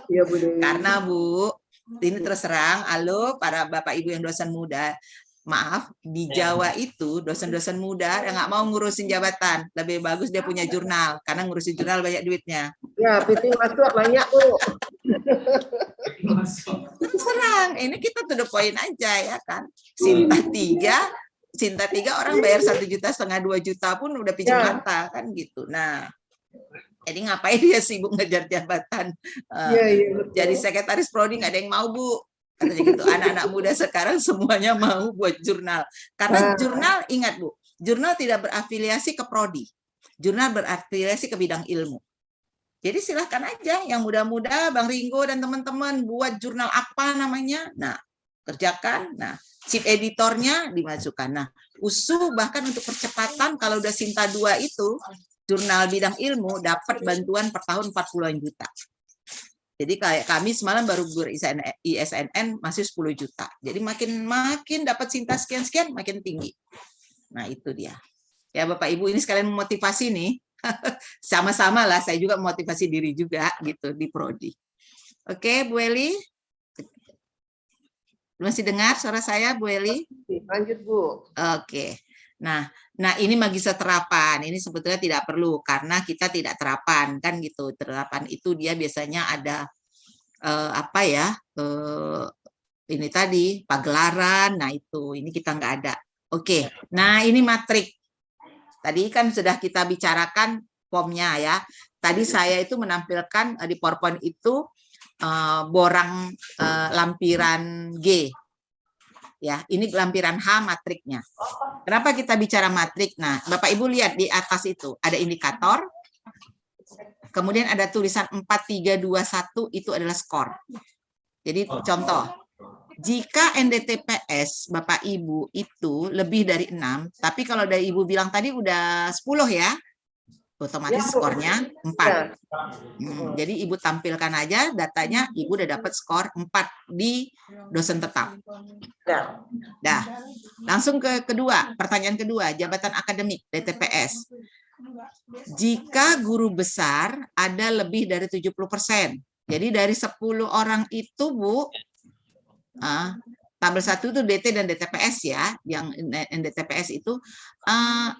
Ya, Bu Dewi. Karena Bu, ini terus terang, halo para Bapak Ibu yang dosen muda, maaf, di Jawa itu dosen-dosen muda yang nggak mau ngurusin jabatan, lebih bagus dia punya jurnal, karena ngurusin jurnal banyak duitnya. Ya, PT masuk banyak, Bu. Terus terang, ini kita to the point aja ya kan. Sinta 3 orang bayar 1,5 juta, 2 juta pun udah pinjam mata kan gitu. Nah, jadi ngapain dia sibuk ngejar jabatan? Jadi sekretaris prodi nggak ada yang mau, Bu. Katanya gitu. Anak-anak muda sekarang semuanya mau buat jurnal. Karena jurnal, ingat Bu, jurnal tidak berafiliasi ke prodi. Jurnal berafiliasi ke bidang ilmu. Jadi silahkan aja yang muda-muda, Bang Ringo dan teman-teman buat jurnal apa namanya. Nah, kerjakan. Nah, chief editornya dimasukkan. Nah, usul bahkan untuk percepatan kalau udah Sinta 2 itu, jurnal bidang ilmu dapat bantuan per tahun 40-an juta. Jadi kayak kami semalam baru ISNN masih 10 juta. Jadi makin dapat Sinta sekian-sekian makin tinggi. Nah, itu dia. Ya Bapak Ibu, ini sekalian memotivasi nih. Sama-sama lah, saya juga memotivasi diri juga gitu di prodi. Oke, Bu Eli. Masih dengar suara saya, Bu Eli? Lanjut, Bu. Oke. Nah ini magister terapan ini sebetulnya tidak perlu karena kita tidak terapan kan gitu. Terapan itu dia biasanya ada ini tadi pagelaran. Nah itu ini kita nggak ada. Oke. Nah ini matrik. Tadi kan sudah kita bicarakan formnya ya. Tadi saya itu menampilkan di PowerPoint itu borang lampiran G. Ya, ini lampiran H matriknya. Kenapa kita bicara matrik? Nah, Bapak Ibu lihat di atas itu ada indikator. Kemudian ada tulisan 4, 3, 2, 1 itu adalah skor. Jadi contoh, jika NDTPS Bapak Ibu itu lebih dari 6, tapi kalau dari Ibu bilang tadi udah 10 ya, otomatis skornya 4. Jadi Ibu tampilkan aja datanya, Ibu udah dapat skor 4 di dosen tetap. Dah. Langsung ke kedua, pertanyaan kedua, jabatan akademik DTPS. Jika guru besar ada lebih dari 70%. Jadi dari 10 orang itu, Bu, tabel 1 itu DT dan DTPS ya, yang DTPS itu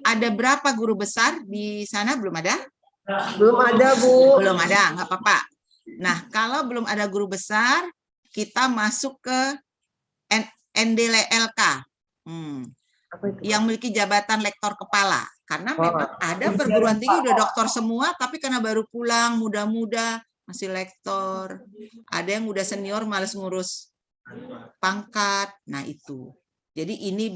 ada berapa guru besar di sana? Belum ada? Belum ada, Bu. Belum ada, nggak apa-apa. Nah, kalau belum ada guru besar, kita masuk ke NDLK, yang memiliki jabatan lektor kepala. Karena memang ada perguruan tinggi udah doktor semua, tapi karena baru pulang, muda-muda, masih lektor. Ada yang udah senior, males ngurus pangkat. Nah itu. Jadi ini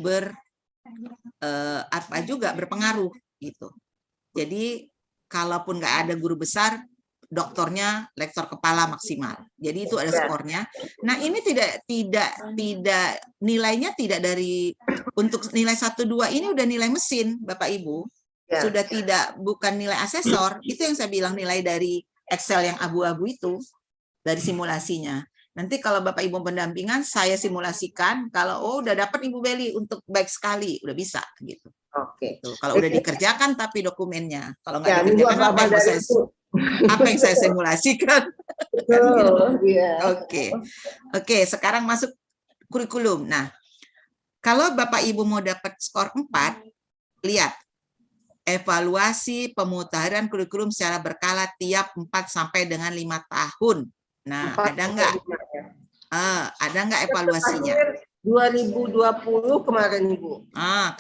juga berpengaruh gitu. Jadi kalaupun nggak ada guru besar, doktornya lektor kepala maksimal. Jadi itu ada skornya. Nah ini tidak nilainya tidak dari untuk nilai 1, 2 ini udah nilai mesin Bapak Ibu. Sudah bukan nilai asesor. Itu yang saya bilang nilai dari Excel yang abu-abu itu dari simulasinya. Nanti kalau Bapak Ibu pendampingan, saya simulasikan kalau udah dapat Ibu Beli untuk baik sekali, udah bisa gitu. Oke. Kalau udah dikerjakan tapi dokumennya, kalau nggak dikerjakan apa yang saya simulasikan? Oke. Sekarang masuk kurikulum. Nah, kalau Bapak Ibu mau dapat skor 4, lihat evaluasi pemutahiran kurikulum secara berkala tiap 4 sampai dengan 5 tahun. Nah, ada nggak evaluasinya? 2020 kemarin, Bu.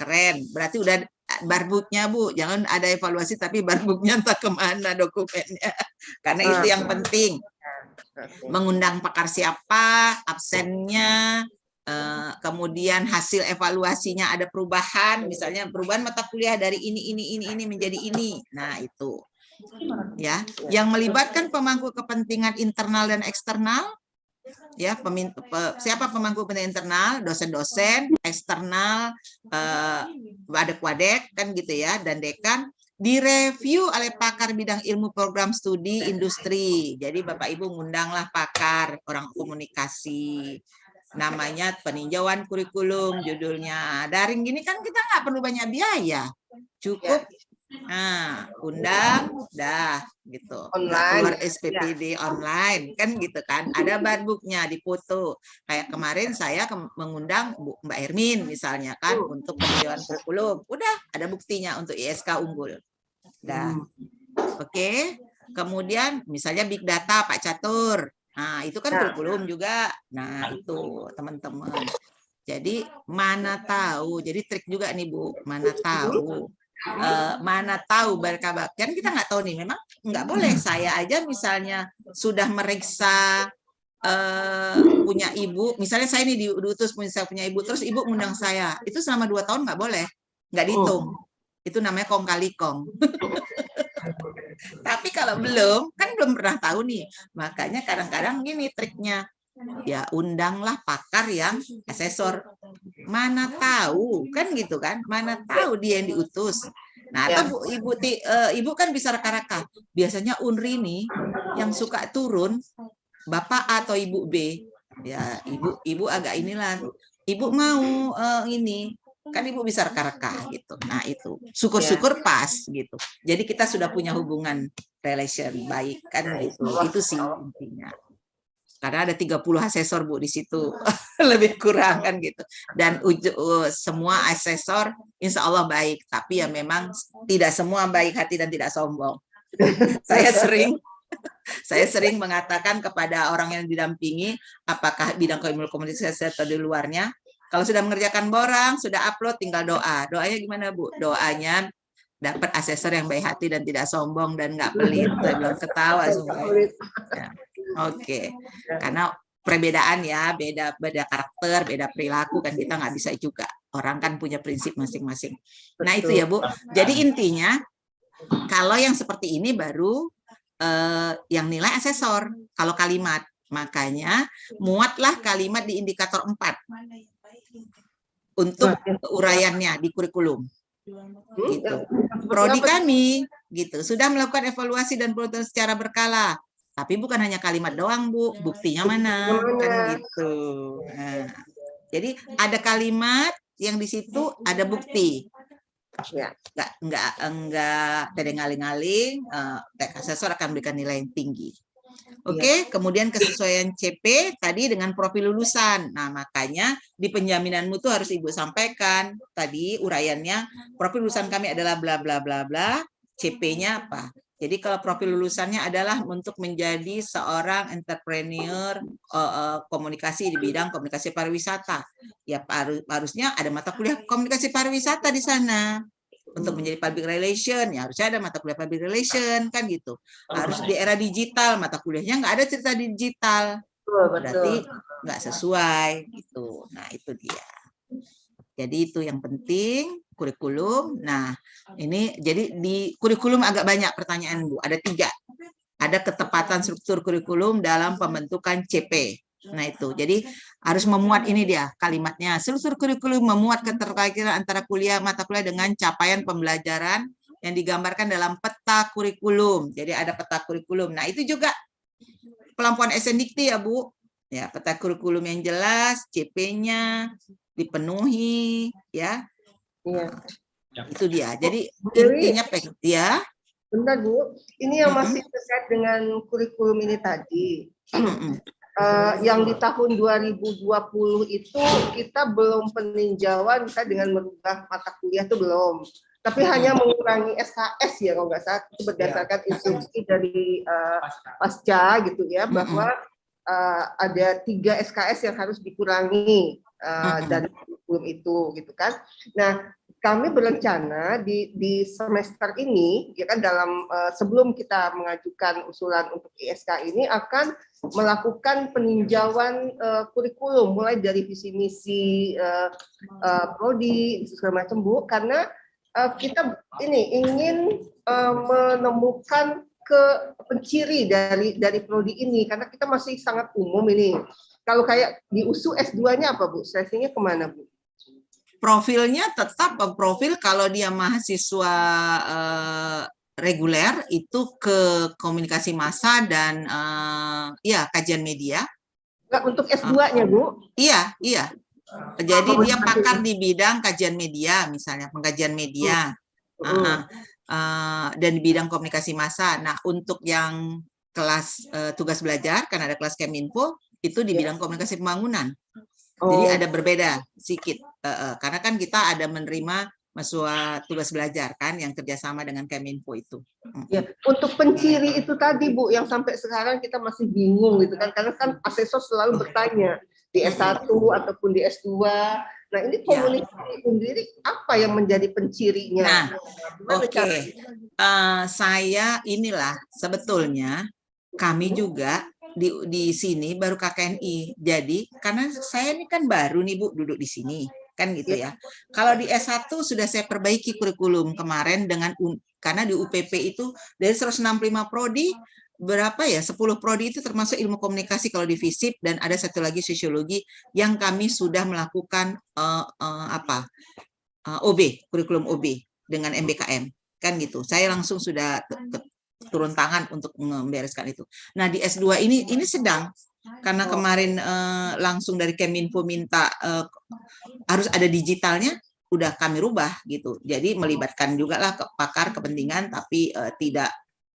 Keren. Berarti udah barbuknya, Bu. Jangan ada evaluasi tapi barbuknya entah kemana dokumennya. Karena itu yang penting. Mengundang pakar siapa, absennya, kemudian hasil evaluasinya ada perubahan, misalnya perubahan mata kuliah dari ini menjadi ini. Nah, itu. Ya, yang melibatkan pemangku kepentingan internal dan eksternal. Ya, siapa pemangku kepentingan internal? Dosen-dosen, eksternal, wadek-wadek kan gitu ya, dan dekan. Direview oleh pakar bidang ilmu program studi industri. Jadi Bapak Ibu ngundanglah pakar, orang komunikasi. Namanya peninjauan kurikulum, judulnya. Daring gini kan kita nggak perlu banyak biaya. Cukup Nah, undang, dah gitu. Nggak Online. keluar SPPD online kan gitu kan. Ada badbooknya dipoto. Kayak kemarin saya mengundang Mbak Hermin misalnya kan untuk peninjauan kurikulum. Udah ada buktinya untuk ISK unggul. Dah. Oke. Kemudian misalnya big data Pak Catur. Nah, itu kan kurikulum juga. Nah, itu teman-teman. Jadi mana tahu. Jadi trik juga nih Bu, mana tahu. Mana tahu berkabar kan kita nggak tahu nih, memang nggak boleh. Saya aja misalnya sudah meriksa punya ibu, misalnya saya ini diutus punya ibu, terus ibu ngundang saya, itu selama 2 tahun nggak boleh, nggak dihitung. Itu namanya kong kali kong. Tapi kalau belum, kan belum pernah tahu nih, makanya kadang-kadang gini triknya, ya undanglah pakar yang asesor. Mana tahu kan gitu kan, mana tahu dia yang diutus. Nah, atau ibu kan bisa reka-reka. Biasanya UNRI nih yang suka turun Bapak A atau Ibu B. Ya, ibu agak inilah. Ibu mau ini kan ibu bisa reka-reka gitu. Nah, itu syukur-syukur pas gitu. Jadi kita sudah punya hubungan relation baik kan gitu. Itu sih intinya. Karena ada 30 asesor Bu di situ, lebih kurang kan gitu. Dan semua asesor insya Allah baik, tapi ya memang tidak semua baik hati dan tidak sombong. Saya sering mengatakan kepada orang yang didampingi, apakah bidang ilmu komunikasi atau di luarnya, kalau sudah mengerjakan borang, sudah upload, tinggal doa. Doanya gimana Bu? Doanya dapat asesor yang baik hati dan tidak sombong dan nggak pelit. Saya bilang ketawa semua. Ya. Oke, karena perbedaan ya, beda karakter, beda perilaku kan kita nggak bisa juga. Orang kan punya prinsip masing-masing. Nah itu ya Bu. Jadi intinya kalau yang seperti ini baru yang nilai asesor. Kalau kalimat, makanya muatlah kalimat di indikator 4 untuk uraiannya di kurikulum. Gitu. Prodi kami gitu sudah melakukan evaluasi dan penelitian secara berkala. Tapi bukan hanya kalimat doang, Bu. Buktinya mana? Kan gitu. Nah, jadi ada kalimat yang di situ ada bukti. Enggak tedeng-aling-aling, asesor akan berikan nilai yang tinggi. Oke, kemudian kesesuaian CP tadi dengan profil lulusan. Nah, makanya di penjaminan mutu harus Ibu sampaikan tadi uraiannya, profil lulusan kami adalah bla bla bla bla, CP-nya apa? Jadi kalau profil lulusannya adalah untuk menjadi seorang entrepreneur komunikasi di bidang komunikasi pariwisata. Ya harusnya ada mata kuliah komunikasi pariwisata di sana. Untuk menjadi public relation, ya harusnya ada mata kuliah public relation, kan gitu. Harus di era digital, mata kuliahnya nggak ada cerita digital. Berarti nggak sesuai. Gitu. Nah itu dia. Jadi itu yang penting. Kurikulum. Nah, ini jadi di kurikulum agak banyak pertanyaan Bu. Ada 3. Ada ketepatan struktur kurikulum dalam pembentukan CP. Nah itu. Jadi harus memuat ini dia kalimatnya. Struktur kurikulum memuat keterkaitan antara mata kuliah dengan capaian pembelajaran yang digambarkan dalam peta kurikulum. Jadi ada peta kurikulum. Nah itu juga pelampuan SNDikti ya Bu. Ya peta kurikulum yang jelas, CP-nya dipenuhi ya. Iya. Itu dia. Jadi intinya ya. Bentar Bu, ini yang masih terkait dengan kurikulum ini tadi. Yang di tahun 2020 itu kita belum peninjauan misalnya dengan merubah mata kuliah itu belum. Tapi hanya mengurangi SKS ya kalau nggak salah, itu berdasarkan instruksi dari Pasca gitu ya, bahwa ada 3 SKS yang harus dikurangi dari kurikulum itu gitu kan. Nah, kami berencana di semester ini ya kan dalam sebelum kita mengajukan usulan untuk ISK ini akan melakukan peninjauan kurikulum mulai dari visi misi prodi segala macam Bu, karena kita ini ingin menemukan penciri dari prodi ini karena kita masih sangat umum ini. Kalau kayak di USU S2-nya apa Bu? Seleksinya kemana Bu? Profilnya tetap profil kalau dia mahasiswa reguler itu ke komunikasi massa dan ya kajian media. Enggak untuk S2-nya Bu? Iya. Jadi dia pakar di bidang kajian media misalnya, pengkajian media. dan di bidang komunikasi massa. Nah, untuk yang kelas tugas belajar, kan ada kelas Keminfo, itu di bidang komunikasi pembangunan. Jadi ada berbeda sedikit, karena kan kita ada menerima mahasiswa tugas belajar kan yang kerjasama dengan Keminfo itu. Ya, untuk penciri itu tadi Bu, yang sampai sekarang kita masih bingung gitu kan, karena kan asesor selalu bertanya di S1 ataupun di S2. Nah ini komunikasi sendiri apa yang menjadi pencirinya? Nah, oke. Saya inilah sebetulnya kami juga di sini baru KKNI. Jadi karena saya ini kan baru nih Bu duduk di sini kan gitu ya. Kalau di S1 sudah saya perbaiki kurikulum kemarin dengan karena di UPP itu dari 165 prodi berapa ya, 10 prodi itu termasuk ilmu komunikasi kalau di FISIP, dan ada satu lagi sosiologi yang kami sudah melakukan OB, kurikulum OB dengan MBKM kan gitu. Saya langsung sudah turun tangan untuk membereskan itu. Nah di S2 ini sedang, karena kemarin langsung dari Keminfo minta harus ada digitalnya, udah kami rubah gitu. Jadi melibatkan juga lah pakar kepentingan, tapi tidak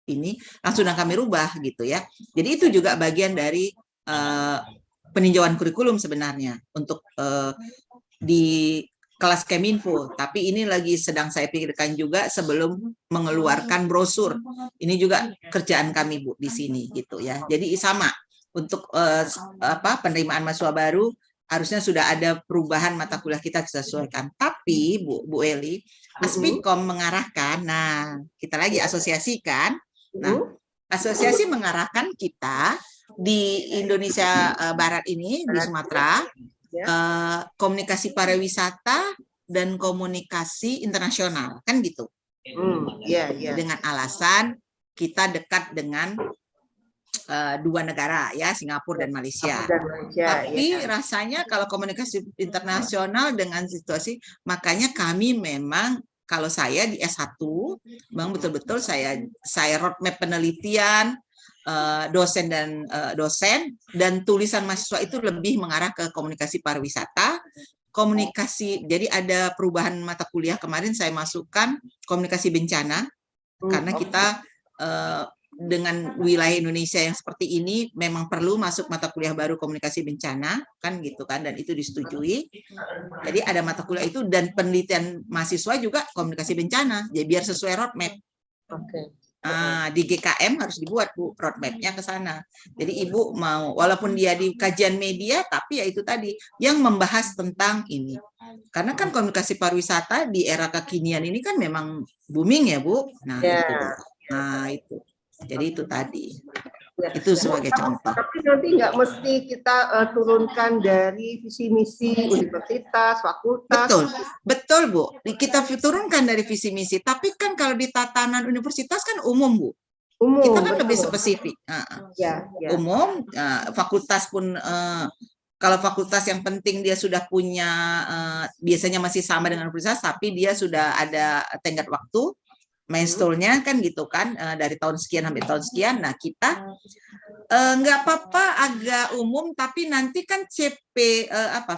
ini langsung kami rubah gitu ya. Jadi itu juga bagian dari peninjauan kurikulum sebenarnya untuk di kelas Keminfo, tapi ini lagi sedang saya pikirkan juga sebelum mengeluarkan brosur. Ini juga kerjaan kami Bu di sini gitu ya. Jadi sama untuk penerimaan mahasiswa baru harusnya sudah ada perubahan mata kuliah kita disesuaikan. Tapi Bu Eli, Aspikom mengarahkan, nah kita lagi asosiasikan. Nah, asosiasi mengarahkan kita di Indonesia Barat ini, di Sumatera, komunikasi pariwisata dan komunikasi internasional, kan gitu. Dengan alasan kita dekat dengan dua negara ya, Singapura dan Malaysia. Tapi rasanya kalau komunikasi internasional dengan situasi, makanya kami memang, kalau saya di S1, memang betul-betul saya roadmap penelitian, dosen dan tulisan mahasiswa itu lebih mengarah ke komunikasi pariwisata, komunikasi. Jadi ada perubahan mata kuliah kemarin saya masukkan komunikasi bencana, karena kita dengan wilayah Indonesia yang seperti ini memang perlu masuk mata kuliah baru komunikasi bencana kan gitu kan, dan itu disetujui. Jadi ada mata kuliah itu, dan penelitian mahasiswa juga komunikasi bencana, jadi biar sesuai roadmap. Di GKM harus dibuat Bu roadmapnya ke sana. Jadi Ibu mau, walaupun dia di kajian media, tapi ya itu tadi yang membahas tentang ini. Karena kan komunikasi pariwisata di era kekinian ini kan memang booming ya Bu. Nah itu. Jadi itu tadi. Itu sebagai contoh. Tapi nanti nggak mesti kita turunkan dari visi misi universitas, fakultas. Betul Bu. Kita turunkan dari visi misi. Tapi kan kalau di tatanan universitas kan umum Bu. Kita kan lebih spesifik. Umum, fakultas pun kalau fakultas yang penting dia sudah punya, biasanya masih sama dengan universitas, tapi dia sudah ada tenggat waktu. Milestone-nya kan gitu kan, dari tahun sekian sampai tahun sekian. Nah kita nggak apa-apa agak umum, tapi nanti kan CP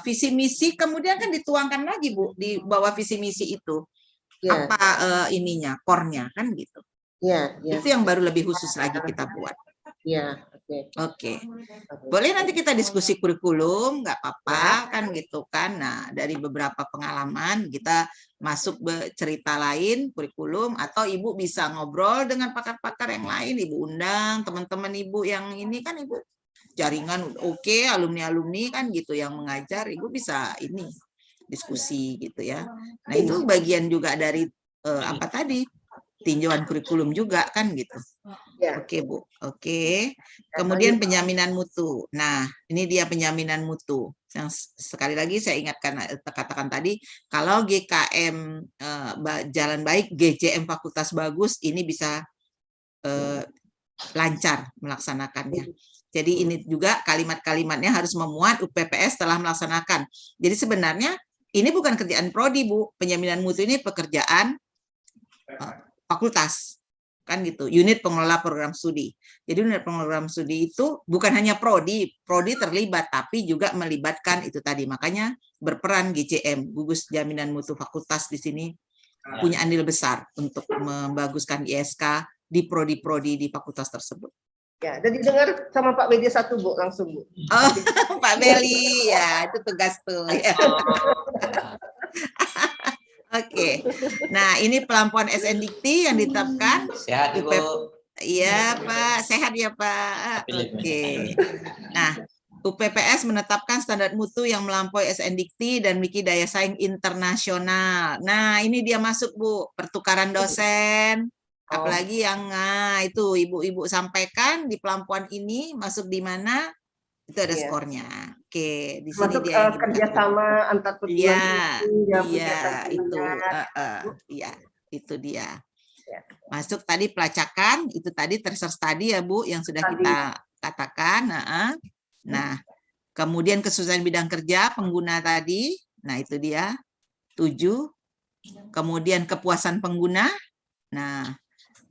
visi misi kemudian kan dituangkan lagi Bu di bawah visi misi itu ininya core-nya kan gitu. Itu yang baru lebih khusus lagi kita buat. Oke. Boleh nanti kita diskusi kurikulum, nggak apa-apa kan gitu kan. Nah dari beberapa pengalaman kita masuk cerita lain kurikulum, atau Ibu bisa ngobrol dengan pakar-pakar yang lain, Ibu undang teman-teman Ibu yang ini kan, Ibu jaringan oke, alumni-alumni kan gitu yang mengajar, Ibu bisa ini diskusi gitu ya. Nah itu bagian juga dari tinjauan kurikulum juga kan gitu. Oke Bu, oke. Kemudian penjaminan mutu. Nah ini dia penjaminan mutu. Yang sekali lagi saya ingatkan, katakan tadi, kalau GKM jalan baik, GJM fakultas bagus, ini bisa lancar melaksanakannya. Jadi ini juga kalimat-kalimatnya harus memuat UPPS telah melaksanakan. Jadi sebenarnya ini bukan kerjaan prodi Bu, penjaminan mutu ini pekerjaan fakultas kan gitu, unit pengelola program studi. Jadi unit program studi itu bukan hanya prodi terlibat, tapi juga melibatkan itu tadi, makanya berperan GJM, gugus jaminan mutu fakultas di sini punya andil besar untuk membaguskan ISK di prodi-prodi di fakultas tersebut. Ya, dan didengar sama Pak Media 1, Bu, langsung, Bu. Oh, Pak Beli, ya itu tugas tuh. Ya. Oke, nah ini pelampiasan SNDikti yang ditetapkan. Sehat, Ibu. Iya Pak, sehat ya Pak. Oke. Nah, UPPS menetapkan standar mutu yang melampaui SNDikti dan memiliki daya saing internasional. Nah, ini dia masuk Bu, pertukaran dosen. Apalagi yang itu Ibu-ibu sampaikan di pelampiasan ini masuk di mana? Itu ada skornya. Oke, di sini masuk dia kerjasama antar perguruan tinggi, itu dia. Masuk tadi pelacakan, itu tadi terserah tadi ya Bu yang sudah kita katakan. Nah, kemudian kesusahan bidang kerja pengguna tadi, nah itu dia 7. Kemudian kepuasan pengguna. Nah,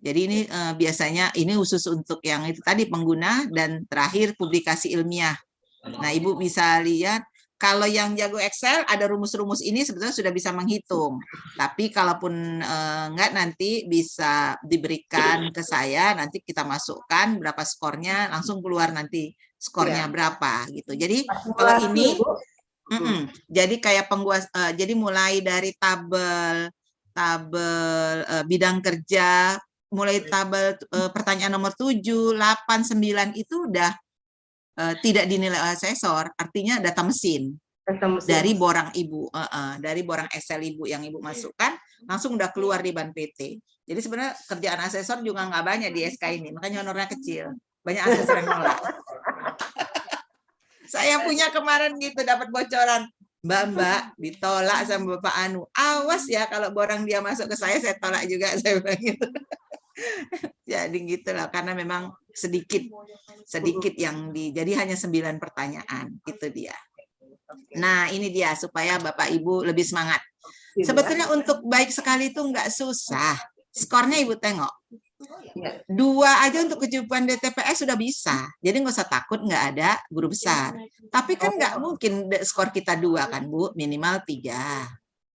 jadi ini biasanya ini khusus untuk yang itu tadi pengguna, dan terakhir publikasi ilmiah. Nah, Ibu bisa lihat kalau yang jago Excel ada rumus-rumus ini sebetulnya sudah bisa menghitung. Tapi kalaupun enggak, nanti bisa diberikan ke saya, nanti kita masukkan berapa skornya, langsung keluar nanti skornya berapa gitu. Jadi kalau ini jadi kayak jadi mulai dari tabel bidang kerja, mulai tabel pertanyaan nomor 7, 8, 9 itu udah tidak dinilai asesor, artinya data mesin. Dari borang Ibu, dari borang Excel Ibu yang Ibu masukkan, langsung udah keluar di ban PT. Jadi sebenarnya kerjaan asesor juga nggak banyak di SK ini, makanya honornya kecil. Banyak asesor yang nolak. Saya punya kemarin gitu, dapat bocoran. Mbak, ditolak sama Bapak Anu. Awas ya kalau borang dia masuk ke saya tolak juga, saya bilang gitu. Jadi gitulah, karena memang sedikit yang jadi hanya 9 pertanyaan, itu dia. Nah, ini dia supaya Bapak Ibu lebih semangat. Sebetulnya untuk baik sekali itu nggak susah. Skornya Ibu tengok. 2 aja untuk kecukupan DTPS sudah bisa. Jadi nggak usah takut nggak ada guru besar. Tapi kan nggak mungkin skor kita 2 kan Bu, minimal 3.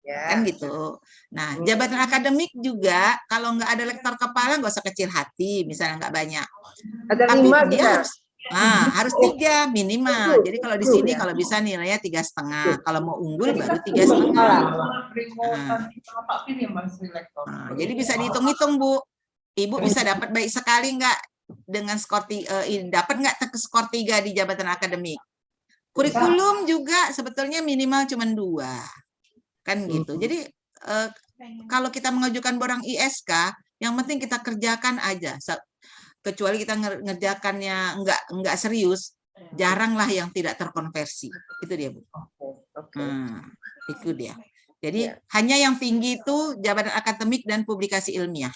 Kan gitu. Nah, jabatan akademik juga kalau nggak ada lektor kepala nggak usah kecil hati, misalnya nggak banyak. Ada tapi 5 dia harus 3 minimal. Jadi kalau di sini kalau bisa nilainya 3,5. Kalau mau unggul baru 3,5. Jadi bisa dihitung-hitung Bu. Ibu bisa dapat baik sekali nggak dengan skor dapat nggak skor 3 di jabatan akademik. Kurikulum juga sebetulnya minimal cuma 2. Kan gitu. Jadi kalau kita mengajukan borang ISK, yang penting kita kerjakan aja. Kecuali kita ngerjakannya enggak serius, jaranglah yang tidak terkonversi. Itu dia, Bu. Itu dia. Jadi hanya yang tinggi itu jabatan akademik dan publikasi ilmiah.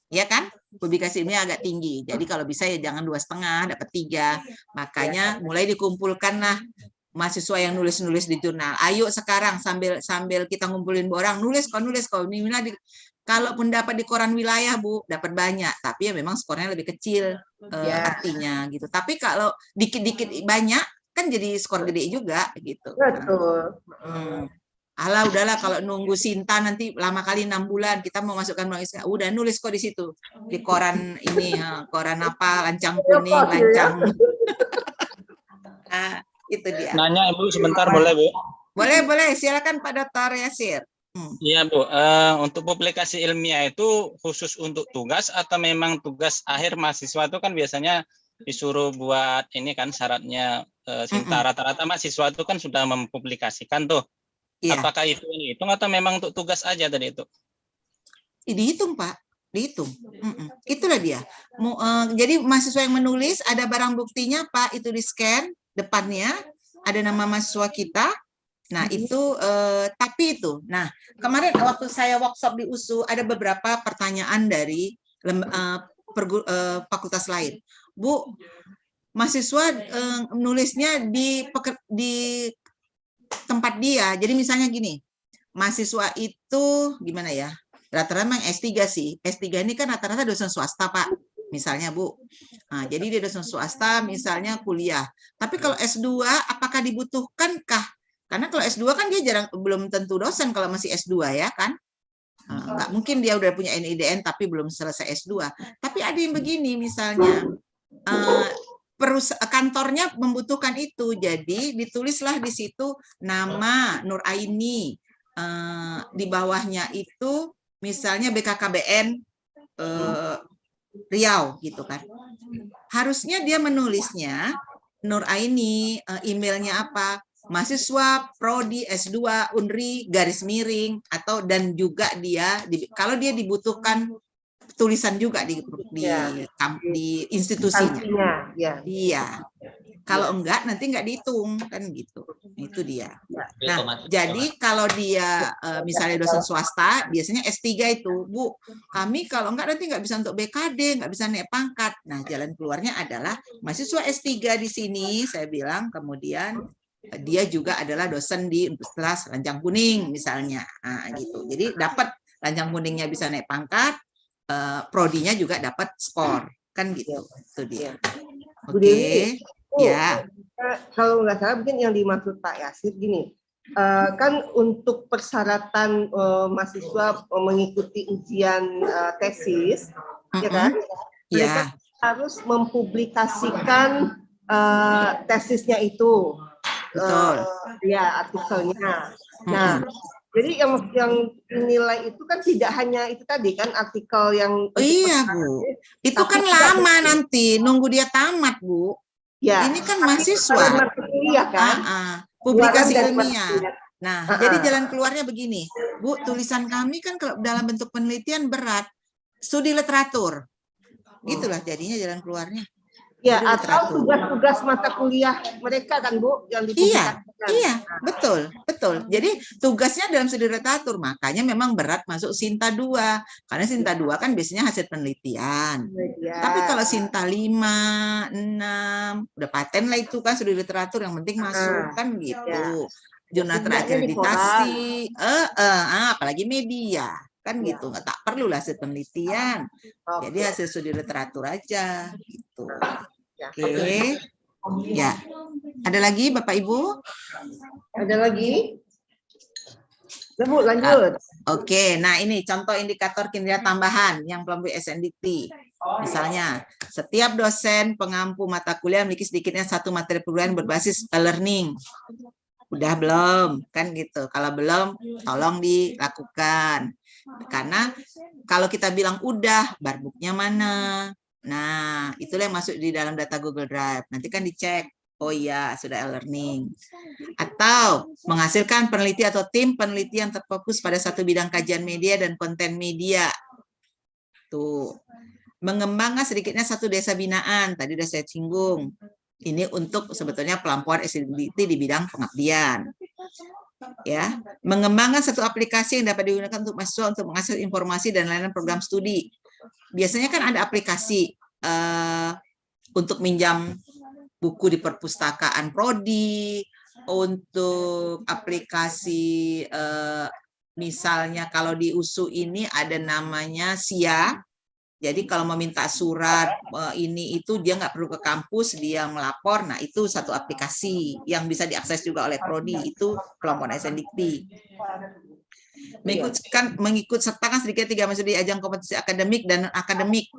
Ya kan? Publikasi ilmiah agak tinggi. Jadi kalau bisa ya jangan 2,5, dapat 3. Makanya mulai dikumpulkanlah mahasiswa yang nulis-nulis di jurnal. Ayo sekarang sambil kita ngumpulin borang, nulis kok. Minimal kalaupun dapat di koran wilayah Bu, dapat banyak, tapi ya memang skornya lebih kecil artinya gitu. Tapi kalau dikit-dikit banyak kan jadi skor gede juga gitu. Betul. Alah udahlah kalau nunggu Sinta nanti lama kali 6 bulan kita mau masukkan udah nulis kok di situ di koran ini, koran apa, Lancang Kuning, Lancang. Nah, itu dia. Nanya Ibu sebentar boleh Bu? Boleh, silakan Pak Dr. Yasir. Iya Bu, untuk publikasi ilmiah itu khusus untuk tugas atau memang tugas akhir mahasiswa itu kan biasanya disuruh buat ini kan syaratnya rata-rata mahasiswa itu kan sudah mempublikasikan tuh. Iya. Apakah itu dihitung atau memang untuk tugas aja tadi itu? Dihitung Pak, dihitung. Itulah dia. Jadi mahasiswa yang menulis ada barang buktinya Pak, itu di scan depannya ada nama mahasiswa kita. Nah itu tapi itu. Nah kemarin waktu saya workshop di USU ada beberapa pertanyaan dari fakultas lain. Bu, mahasiswa menulisnya di tempat dia. Jadi misalnya gini, mahasiswa itu gimana ya? Rata-rata memang S3 sih. S3 ini kan rata-rata dosen swasta, Pak. Misalnya, Bu. Nah, jadi dia dosen swasta misalnya kuliah. Tapi kalau S2 apakah dibutuhkankah? Karena kalau S2 kan dia belum tentu dosen kalau masih S2 ya kan. Nggak mungkin dia udah punya NIDN tapi belum selesai S2. Tapi ada yang begini misalnya, kantornya membutuhkan itu, jadi ditulislah di situ nama Nur Aini, di bawahnya itu misalnya BKKBN Riau gitu kan. Harusnya dia menulisnya Nur Aini, emailnya apa, mahasiswa prodi S2 Unri _ atau dan juga dia kalau dia dibutuhkan tulisan juga di institusinya. Iya. Kalau enggak nanti enggak dihitung kan gitu. Itu dia. Nah, jadi kalau dia misalnya dosen swasta, biasanya S3 itu, Bu, kami kalau enggak nanti enggak bisa untuk BKD, enggak bisa naik pangkat. Nah, jalan keluarnya adalah mahasiswa S3 di sini, saya bilang, kemudian dia juga adalah dosen di Universitas Ranjang Kuning misalnya. Nah, gitu. Jadi dapat Ranjang Kuningnya bisa naik pangkat, prodinya juga dapat skor kan gitu. Itu dia. Oke. Ya. Kalau nggak salah mungkin yang dimaksud Pak Yasir gini, kan untuk persyaratan mahasiswa mengikuti ujian tesis, ya kan? Mereka harus mempublikasikan tesisnya itu, ya artikelnya. Nah, jadi yang dinilai itu kan tidak hanya itu tadi kan artikel yang. Iya Bu, itu kan lama nanti nunggu dia tamat Bu. Ya. Ini kan mahasiswa, kan? Publikasi ilmiah. Nah, jadi jalan keluarnya begini, Bu, tulisan kami kan kalau dalam bentuk penelitian berat, studi literatur, gitulah jadinya jalan keluarnya. Ya, atau tugas-tugas mata kuliah mereka kan Bu yang dipublikasikan. Iya, betul. Jadi tugasnya dalam studi literatur, makanya memang berat masuk Sinta 2. Karena Sinta 2 kan biasanya hasil penelitian. Tapi kalau Sinta 5, 6, udah paten lah itu kan studi literatur, yang penting masuk kan gitu. Jurnal terakreditasi, apalagi media kan gitu, nggak tak perlu lah hasil penelitian. Jadi hasil studi literatur aja gitu. Oke. Ya. Ada lagi Bapak Ibu? Ada lagi? Ya, Bu, lanjut. Oke, nah ini contoh indikator kinerja tambahan yang melalui SNDT. Misalnya, setiap dosen pengampu mata kuliah memiliki sedikitnya satu materi perkuliahan berbasis e-learning. Udah belum? Kan gitu. Kalau belum, tolong dilakukan. Karena kalau kita bilang udah, barbuknya mana? Nah, itulah yang masuk di dalam data Google Drive. Nanti kan dicek. Oh iya, sudah e-learning. Atau menghasilkan peneliti atau tim peneliti yang terfokus pada satu bidang kajian media dan konten media. Tuh. Mengembangkan sedikitnya satu desa binaan. Tadi sudah saya singgung. Ini untuk sebetulnya pelampiasan SNDT di bidang pengabdian. Ya, mengembangkan satu aplikasi yang dapat digunakan untuk mahasiswa untuk mengakses informasi dan layanan program studi. Biasanya kan ada aplikasi untuk minjam buku di perpustakaan prodi, untuk aplikasi misalnya kalau di USU ini ada namanya SIA. Jadi kalau meminta surat ini itu dia nggak perlu ke kampus, dia melapor. Nah itu satu aplikasi yang bisa diakses juga oleh prodi, itu kelompok SNDT. Mengikut sertakan sedikit 3 mahasiswa di ajang kompetisi akademik dan akademik.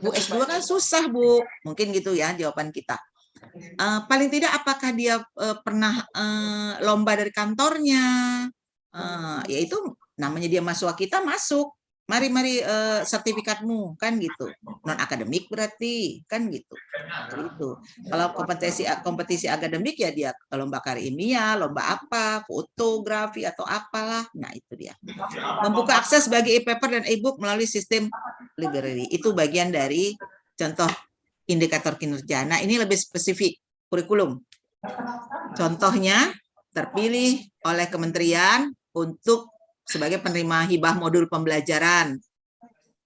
Bu, S2 kan susah Bu, mungkin gitu ya jawaban kita. Paling tidak apakah dia pernah lomba dari kantornya, yaitu namanya dia mahasiswa kita masuk. Mari sertifikatmu kan gitu, non akademik berarti kan gitu. Itu kalau kompetisi akademik ya dia lomba karya ilmiah, lomba apa, fotografi atau apalah. Nah itu dia. Membuka akses bagi e-paper dan e-book melalui sistem library. Itu bagian dari contoh indikator kinerja. Nah ini lebih spesifik kurikulum. Contohnya terpilih oleh kementerian untuk sebagai penerima hibah modul pembelajaran.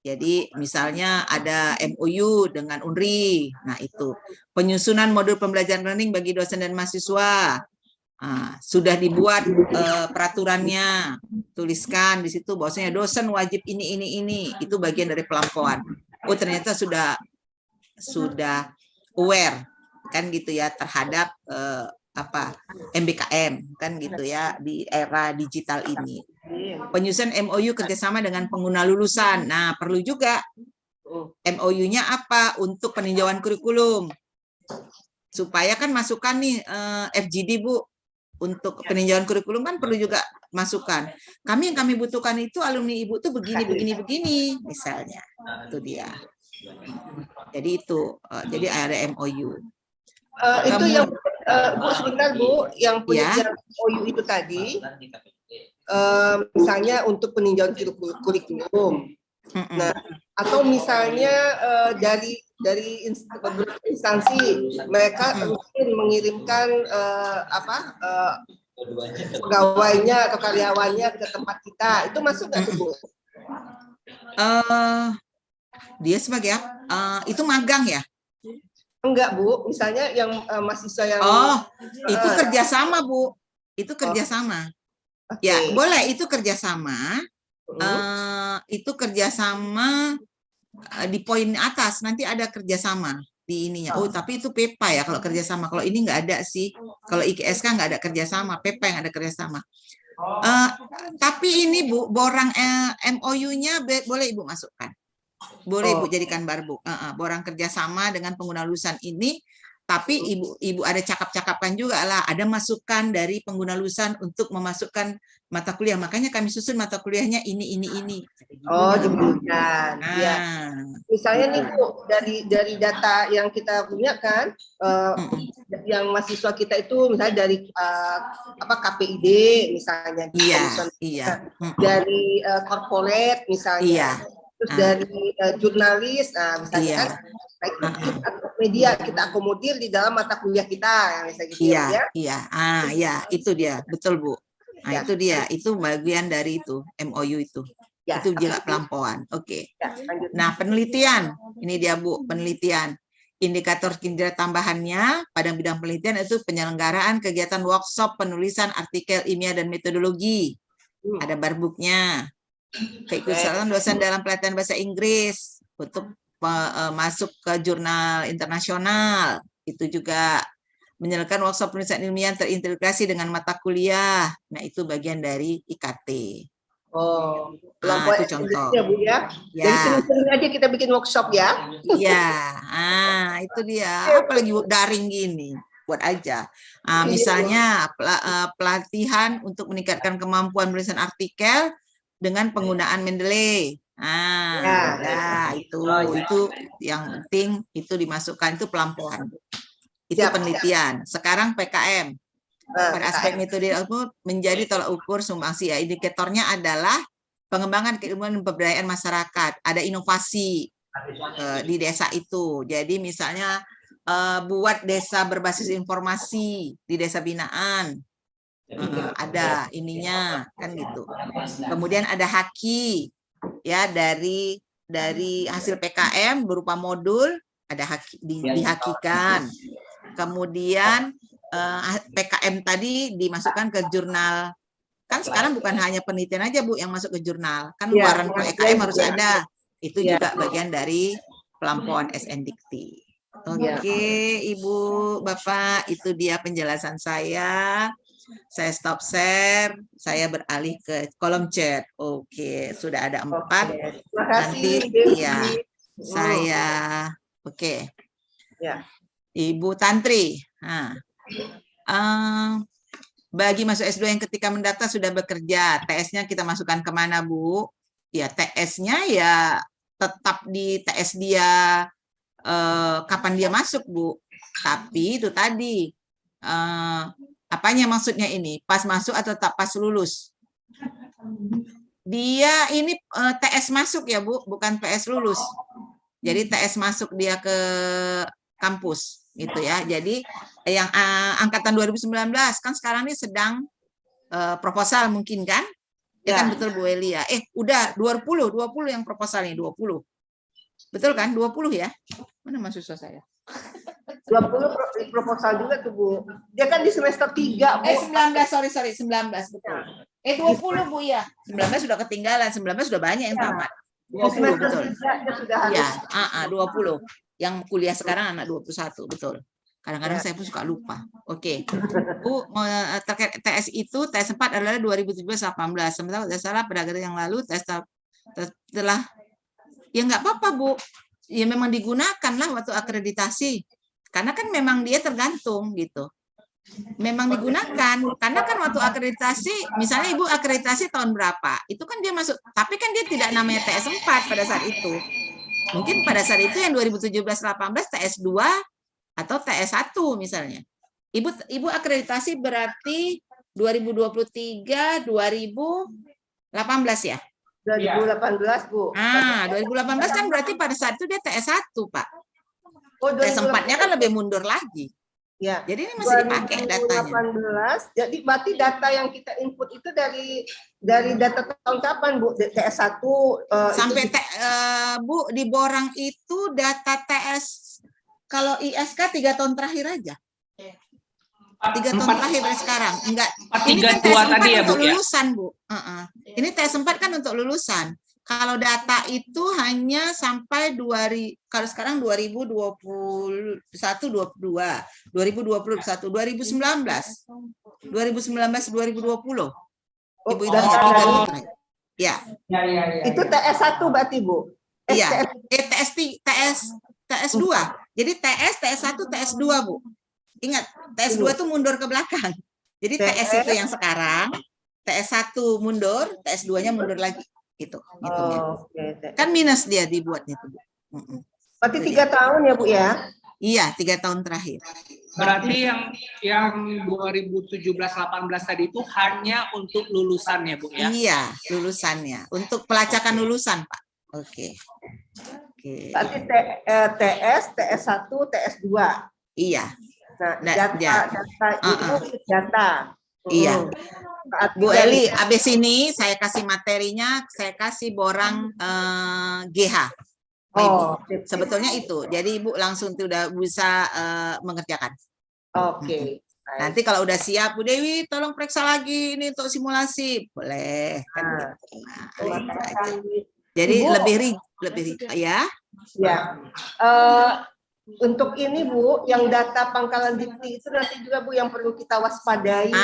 Jadi misalnya ada MOU dengan Unri. Nah itu penyusunan modul pembelajaran learning bagi dosen dan mahasiswa. Sudah dibuat peraturannya, tuliskan di situ bahwasanya dosen wajib ini. Itu bagian dari pelampiasan. Oh ternyata sudah aware kan gitu ya terhadap PMBKM kan gitu ya di era digital ini. Penyusunan MOU kerjasama dengan pengguna lulusan. Nah, perlu juga MOU-nya apa untuk peninjauan kurikulum supaya kan masukan nih FGD Bu untuk peninjauan kurikulum kan perlu juga masukan. Yang kami butuhkan itu alumni Ibu tuh begini misalnya. Itu dia. Jadi itu jadi ada MOU. Itu yang Bu sebentar Bu, yang penelitian MOU itu tadi misalnya untuk peninjauan kurikulum. Nah, atau misalnya dari beberapa instansi mereka mungkin mengirimkan pegawainya atau karyawannya ke tempat kita, itu masuk nggak Bu? Dia sebagai itu magang ya? Enggak Bu, misalnya yang mahasiswa yang itu kerjasama Bu, itu kerjasama. Okay. Ya boleh itu kerjasama. Itu kerjasama di poin atas nanti ada kerjasama di ininya. Tapi itu PEPA ya kalau kerjasama. Kalau ini nggak ada sih. Kalau IKSK nggak ada kerjasama, PEPA yang ada kerjasama. Tapi ini Bu, borang MOU-nya boleh Ibu masukkan. Boleh Ibu jadikan barbu. Borang kerjasama dengan pengguna lulusan ini. Tapi Ibu ada cakap-cakapan juga lah. Ada masukan dari pengguna lulusan untuk memasukkan mata kuliah. Makanya kami susun mata kuliahnya ini. Demikian. Ya. Misalnya nih Bu, dari data yang kita punya kan, yang mahasiswa kita itu misalnya dari KPID misalnya, dari corporate misalnya, terus dari jurnalis, misalnya kan, media kita akomodir di dalam mata kuliah kita, yang misalnya gitu itu dia, betul Bu. Nah, itu dia, itu bagian dari itu MOU itu. Itu juga pelampauan. Oke. Nah, penelitian. Ini dia Bu, penelitian. Indikator kinerja tambahannya pada bidang penelitian itu penyelenggaraan kegiatan workshop penulisan artikel ilmiah dan metodologi. Ada barbuknya. Keikutsertaan dosen dalam pelatihan bahasa Inggris untuk masuk ke jurnal internasional. Itu juga menyelenggarakan workshop penulisan ilmiah terintegrasi dengan mata kuliah. Nah, itu bagian dari IKT. Itu contoh. Ya, Bu, ya. Jadi sering-sering aja kita bikin workshop ya. Iya, itu dia. Apalagi daring gini, buat aja. Misalnya pelatihan untuk meningkatkan kemampuan penulisan artikel dengan penggunaan Mendeley. Itu yang penting itu dimasukkan, itu pelampauan. Itu penelitian. Sekarang PKM. Pada aspek metode menjadi tolak ukur sumbangsi ya. Indikatornya adalah pengembangan keilmuan dan pemberdayaan masyarakat. Ada inovasi di desa itu. Jadi misalnya buat desa berbasis informasi di desa binaan. Ada ininya kan gitu. Kemudian ada haki ya dari hasil PKM berupa modul ada dihakikan. Kemudian PKM tadi dimasukkan ke jurnal. Kan sekarang bukan hanya penelitian aja Bu yang masuk ke jurnal. Kan luaran PKM harus ada. Itu juga bagian dari pelampauan SNDikti. Oke, Ibu, Bapak, itu dia penjelasan saya. Saya stop share, saya beralih ke kolom chat. Oke, sudah ada 4. Nanti ya saya oke. Ibu Tantri. Bagi mahasiswa S2 yang ketika mendaftar sudah bekerja, TS-nya kita masukkan kemana Bu? Ya TS-nya ya tetap di TS dia kapan dia masuk Bu. Tapi itu tadi apanya maksudnya ini? Pas masuk atau tak pas lulus? Dia ini TS masuk ya Bu, bukan PS lulus. Jadi TS masuk dia ke kampus gitu ya. Jadi yang angkatan 2019 kan sekarang ini sedang proposal mungkin kan? Ya kan betul Bu Elia. Udah 20 yang proposal nih 20. Betul kan? 20 ya. Mana mahasiswa saya? 20 proposal juga tuh Bu. Dia kan di semester 3 Bu. 19 19 betul. 20 Bu ya. 19 sudah ketinggalan, 19 sudah banyak yang tamat. 20 betul. Sudah harus. Ya, 20. Yang kuliah sekarang anak 21 betul. Kadang-kadang saya pun suka lupa. Oke. Bu, terkait TS itu, TS 4 adalah 2017-18. Sementara tidak salah pada yang lalu TS telah, ya nggak apa-apa Bu. Ya memang digunakan lah waktu akreditasi. Karena kan memang dia tergantung gitu. Memang digunakan. Karena kan waktu akreditasi, misalnya Ibu akreditasi tahun berapa, itu kan dia masuk. Tapi kan dia tidak namanya TS 4 pada saat itu. Mungkin pada saat itu yang 2017-18 TS 2 atau TS1 misalnya. Ibu akreditasi berarti 2023 2018 ya? 2018, Bu. 2018 kan berarti pada saat itu dia TS1, Pak. TS4-nya kan lebih mundur lagi. Ya. Jadi ini masih dipakai datanya. 2018. Jadi berarti data yang kita input itu dari data tahun kapan, Bu? TS1 sampai Bu di Borang itu data TS kalau ISK 3 tahun terakhir aja. 3 tahun terakhir dari sekarang. Enggak. Ini kan TS4 tadi ya, untuk lulusan, Bu. Ini TS4 kan untuk lulusan. Kalau data itu hanya sampai kalau sekarang 2021, 2020, 2019, 2020. Ibu itu hanya 3 tahun. Ya. Itu TS1 berarti, Bu? Iya. TS2. Jadi TS1, TS2, Bu. Ingat, TS2 itu mundur ke belakang. Jadi TS itu yang sekarang, TS1 mundur, TS2-nya mundur lagi. Gitu. Kan minus dia dibuatnya itu, Bu. Berarti 3 tahun ya, Bu ya? Iya, 3 tahun terakhir. Berarti yang 2017-18 tadi itu hanya untuk lulusannya, Bu ya? Iya, lulusannya. Untuk pelacakan lulusan, Pak. Oke. Berarti TS, TS1, TS2. Iya. Nah, data. Iya. Bu Eli, abis ini saya kasih materinya, saya kasih Borang GH. Oh, sebetulnya itu. Jadi Ibu langsung sudah bisa mengerjakan. Oke. Nanti kalau udah siap, Bu Dewi, tolong periksa lagi ini untuk simulasi. Boleh. Kan gitu. Jadi Ibu, lebih ya. Ya. Untuk ini Bu, yang data pangkalan dikti itu nanti juga Bu yang perlu kita waspadai.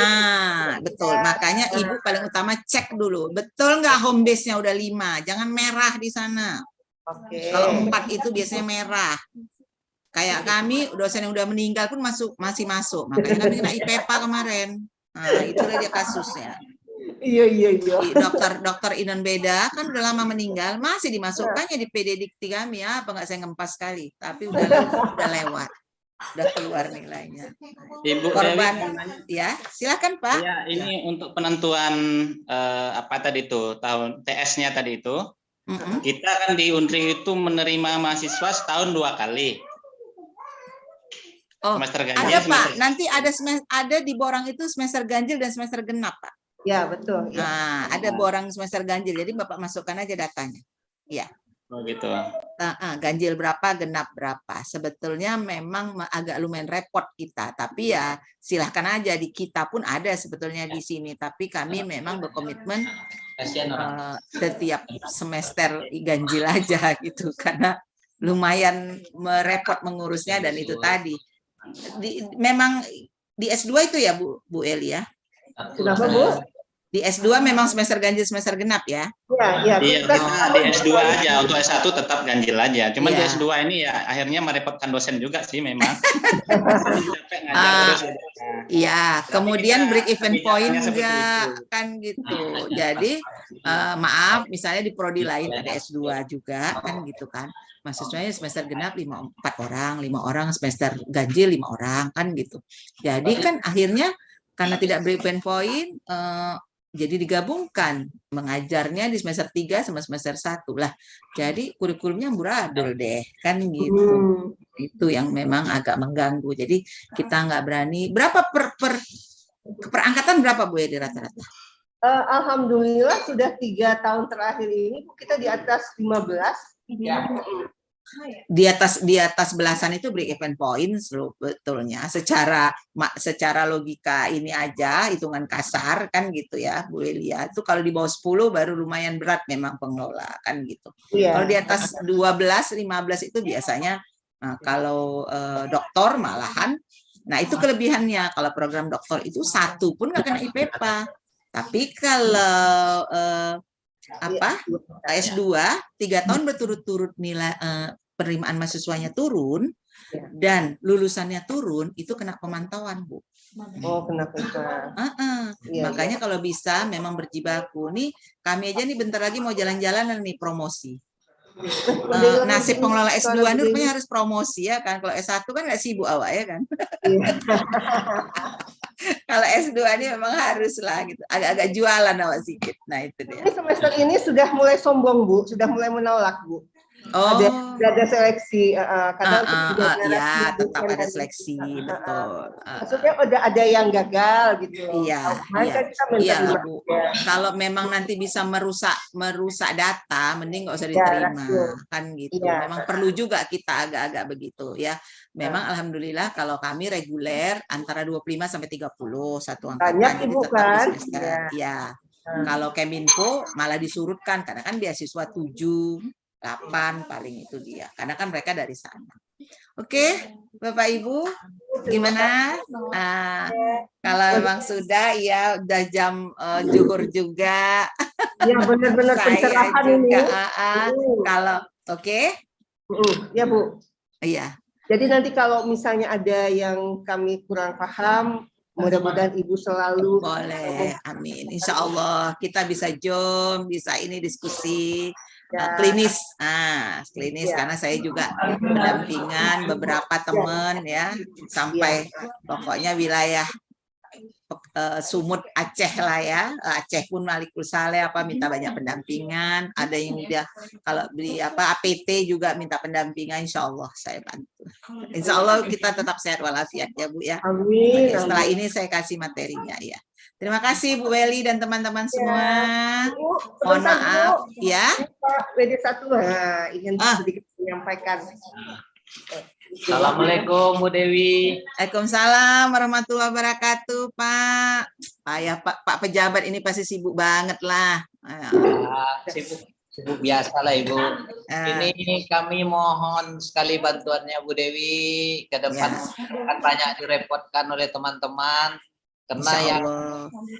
Betul. Makanya Ibu paling utama cek dulu. Betul nggak home base-nya udah 5? Jangan merah di sana. Oke. Kalau 4 itu biasanya merah. Kayak kami dosen yang udah meninggal pun masih masuk. Makanya kami kena IPEPA kemarin. Nah, itulah dia kasusnya. Iya. Dokter Inon Beda kan udah lama meninggal, masih dimasukkannya di PD Dikti kami ya, apa nggak saya ngempas sekali, tapi udah lewat, udah keluar nilainya. Ibu korban Dewi, ya, silakan Pak. Ya, ini untuk penentuan apa tadi itu tahun TS-nya tadi itu, kita kan di Unri itu menerima mahasiswa setahun 2 kali. Semester ganjil, ada Pak, nanti ada di Borang itu semester ganjil dan semester genap Pak. Ya, betul. Ya. Nah, ada Borang semester ganjil, jadi Bapak masukkan aja datanya. Ya. Oh gitu. Ganjil berapa, genap berapa. Sebetulnya memang agak lumayan repot kita, tapi ya silahkan aja, di kita pun ada sebetulnya di sini. Tapi kami memang berkomitmen setiap semester ganjil aja gitu, karena lumayan merepot mengurusnya dan itu tadi. Memang di S2 itu ya Bu Eli ya? Kenapa Bu? Di S2 memang semester ganjil, semester genap ya? Iya. Di S2 aja, untuk S1 tetap ganjil aja. Cuman di S2 ini ya akhirnya merepotkan dosen juga sih memang. Iya, kemudian break even point enggak kan gitu. Jadi maaf, misalnya di prodi lain ada S2 juga kan gitu kan. Mahasiswanya semester genap 4 orang, 5 orang, semester ganjil 5 orang kan gitu. Jadi kan akhirnya karena tidak break even point, jadi digabungkan mengajarnya di semester 3 sama semester 1 lah. Jadi kurikulumnya amburadul deh kan gitu. Itu yang memang agak mengganggu. Jadi kita nggak berani. Berapa perangkatan berapa Bu ya di rata-rata? Alhamdulillah sudah 3 tahun terakhir ini kita di atas 15. Ya. Di atas belasan itu break even points sebetulnya secara logika ini aja, hitungan kasar kan gitu ya Bu Elia. Itu kalau di bawah 10 baru lumayan berat memang pengelola kan gitu. Kalau di atas 12 15 itu biasanya kalau doktor malahan Nah, itu kelebihannya. Kalau program doktor itu 1 pun nggak kena IPEPA. Tapi kalau S2 3 tahun berturut-turut nilai penerimaan mahasiswanya turun dan lulusannya turun, itu kena pemantauan, Bu. Oh, kena IPEPA. Makanya kalau bisa memang berjibaku. Nih, kami aja nih bentar lagi mau jalan-jalan nih promosi. Nasib pengelola S2 ini rupanya harus promosi ya kan. Kalau S1 kan nggak sibuk awak ya kan. Kalau S2 ini memang harus lah gitu. Agak-agak jualan awak sedikit. Nah, itu dia. Ini semester ini sudah mulai sombong, Bu. Sudah mulai menolak, Bu. Ada seleksi karena ya tetap ada seleksi, betul. Maksudnya udah ada yang gagal gitu. Iya, Bu. Kalau memang nanti bisa merusak data, mending nggak usah diterima, kan gitu. Memang perlu juga kita agak-agak begitu ya. Memang alhamdulillah kalau kami reguler antara 25 sampai 30 satu angkatan. Banyak Ibu kan? Ya. Kalau Keminfo malah disurutkan karena kan beasiswa 7, 8 paling itu dia. Karena kan mereka dari sana. Oke, Bapak Ibu, gimana? Kalau memang sudah, ya udah jam zuhur juga. Ya benar-benar pencerahan ini. Kalau oke? Ya Bu. Iya. Jadi nanti kalau misalnya ada yang kami kurang paham, mudah-mudahan Ibu selalu boleh, amin. Insya Allah kita bisa bisa ini diskusi klinis, klinis karena saya juga pendampingan beberapa teman ya sampai pokoknya wilayah Sumut Aceh lah ya, Aceh pun Waalaikumsalam minta banyak pendampingan, ada yang dia kalau beli APT juga minta pendampingan, insya Allah saya bantu. Insya Allah kita tetap sehat walafiat ya Bu ya. Amin. Oke, setelah ini saya kasih materinya ya. Terima kasih Bu Weli dan teman-teman semua. Mohon maaf ya. WD1 ingin sedikit menyampaikan. Assalamualaikum Bu Dewi. Waalaikumsalam warahmatullahi wabarakatuh Pak. Pak pejabat ini pasti sibuk banget lah. Sibuk biasa lah Ibu. Ini kami mohon sekali bantuannya Bu Dewi. Ke depan akan banyak direpotkan oleh teman-teman. Karena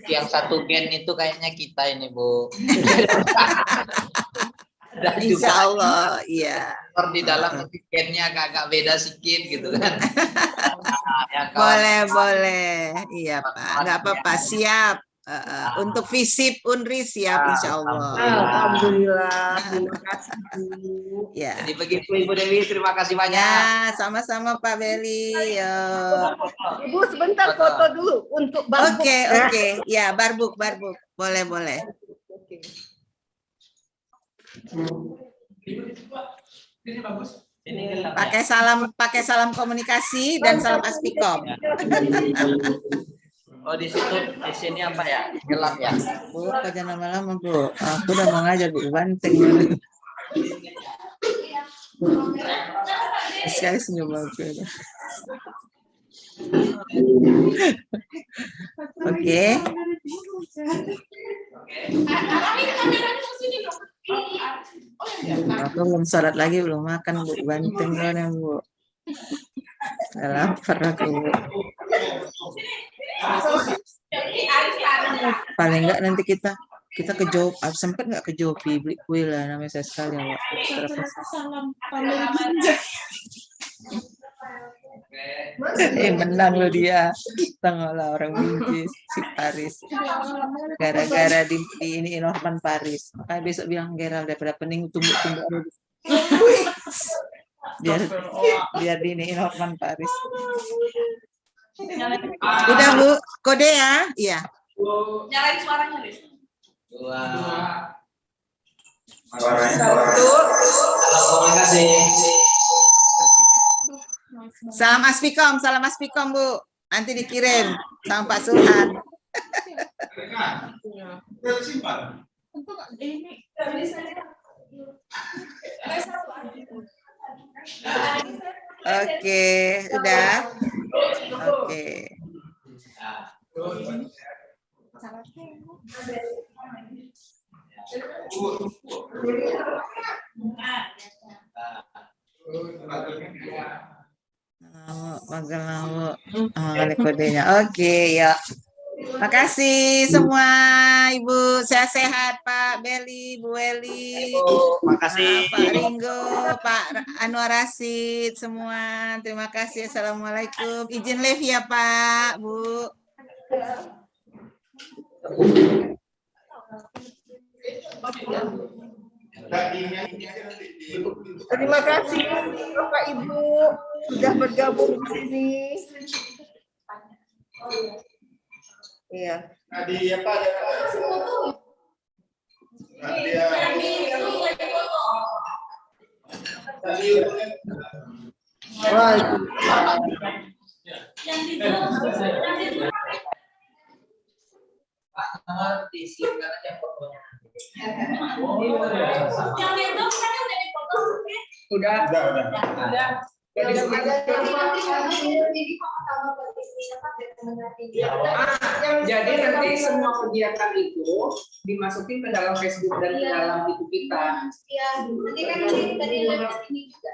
yang satu gen itu kayaknya kita ini Bu. Insya Allah, iya. Di dalam gennya agak beda sedikit gitu kan. Boleh. Iya Pak, nggak apa-apa, siap. Untuk FISIP UNRI siap Insya Allah. Alhamdulillah, terima kasih Bu. Ya. Jadi begitu Ibu Dewi, terima kasih banyak. Ya, sama-sama Pak Beli. Ibu sebentar foto dulu untuk barbuk. Oke. Ya, barbuk. Boleh. Pakai salam komunikasi dan salam Aspikom. Oh di sini apa ya? Gelap ya. Bu, jangan lama-lama Bu. Aku udah mau ngajar Bu Banteng. Saya senyum aku. Oke. Aku belum sholat lagi, belum makan Bu Banteng kan Bu. Lapar aku Bu. Paling enggak nanti kita ke Jopi, sempat nggak ke Jopi beli kue lah, namanya saya sekali ya. Menang loh dia, tengah lah orang Minjis si Paris, gara-gara di ini Norman Paris. Makanya besok bilang Gerald daripada pening tunggu biar di ini Norman Paris. Udah Bu, kode ya, iya. Nyalain suaranya deh. 2. Salam Aspikom Bu. Nanti dikirim sama Pak Surhan. Oke, udah. Oke. Magang Ada kodenya. Oke, ya. Makasih semua Ibu, sehat-sehat Pak Beli, Bu Eli, Makasih. Pak Ringo, Pak Anwar Rasid, semua. Terima kasih. Assalamualaikum. Izin live ya Pak, Bu. Terima kasih Bapak Ibu sudah bergabung di sini. Iya. Wah. Disingkat aja fotonya. Udah. Jadi nanti semua kegiatan itu dimasukin ke dalam Facebook dan ke dalam itu kita. Iya, nanti kan dari ini juga.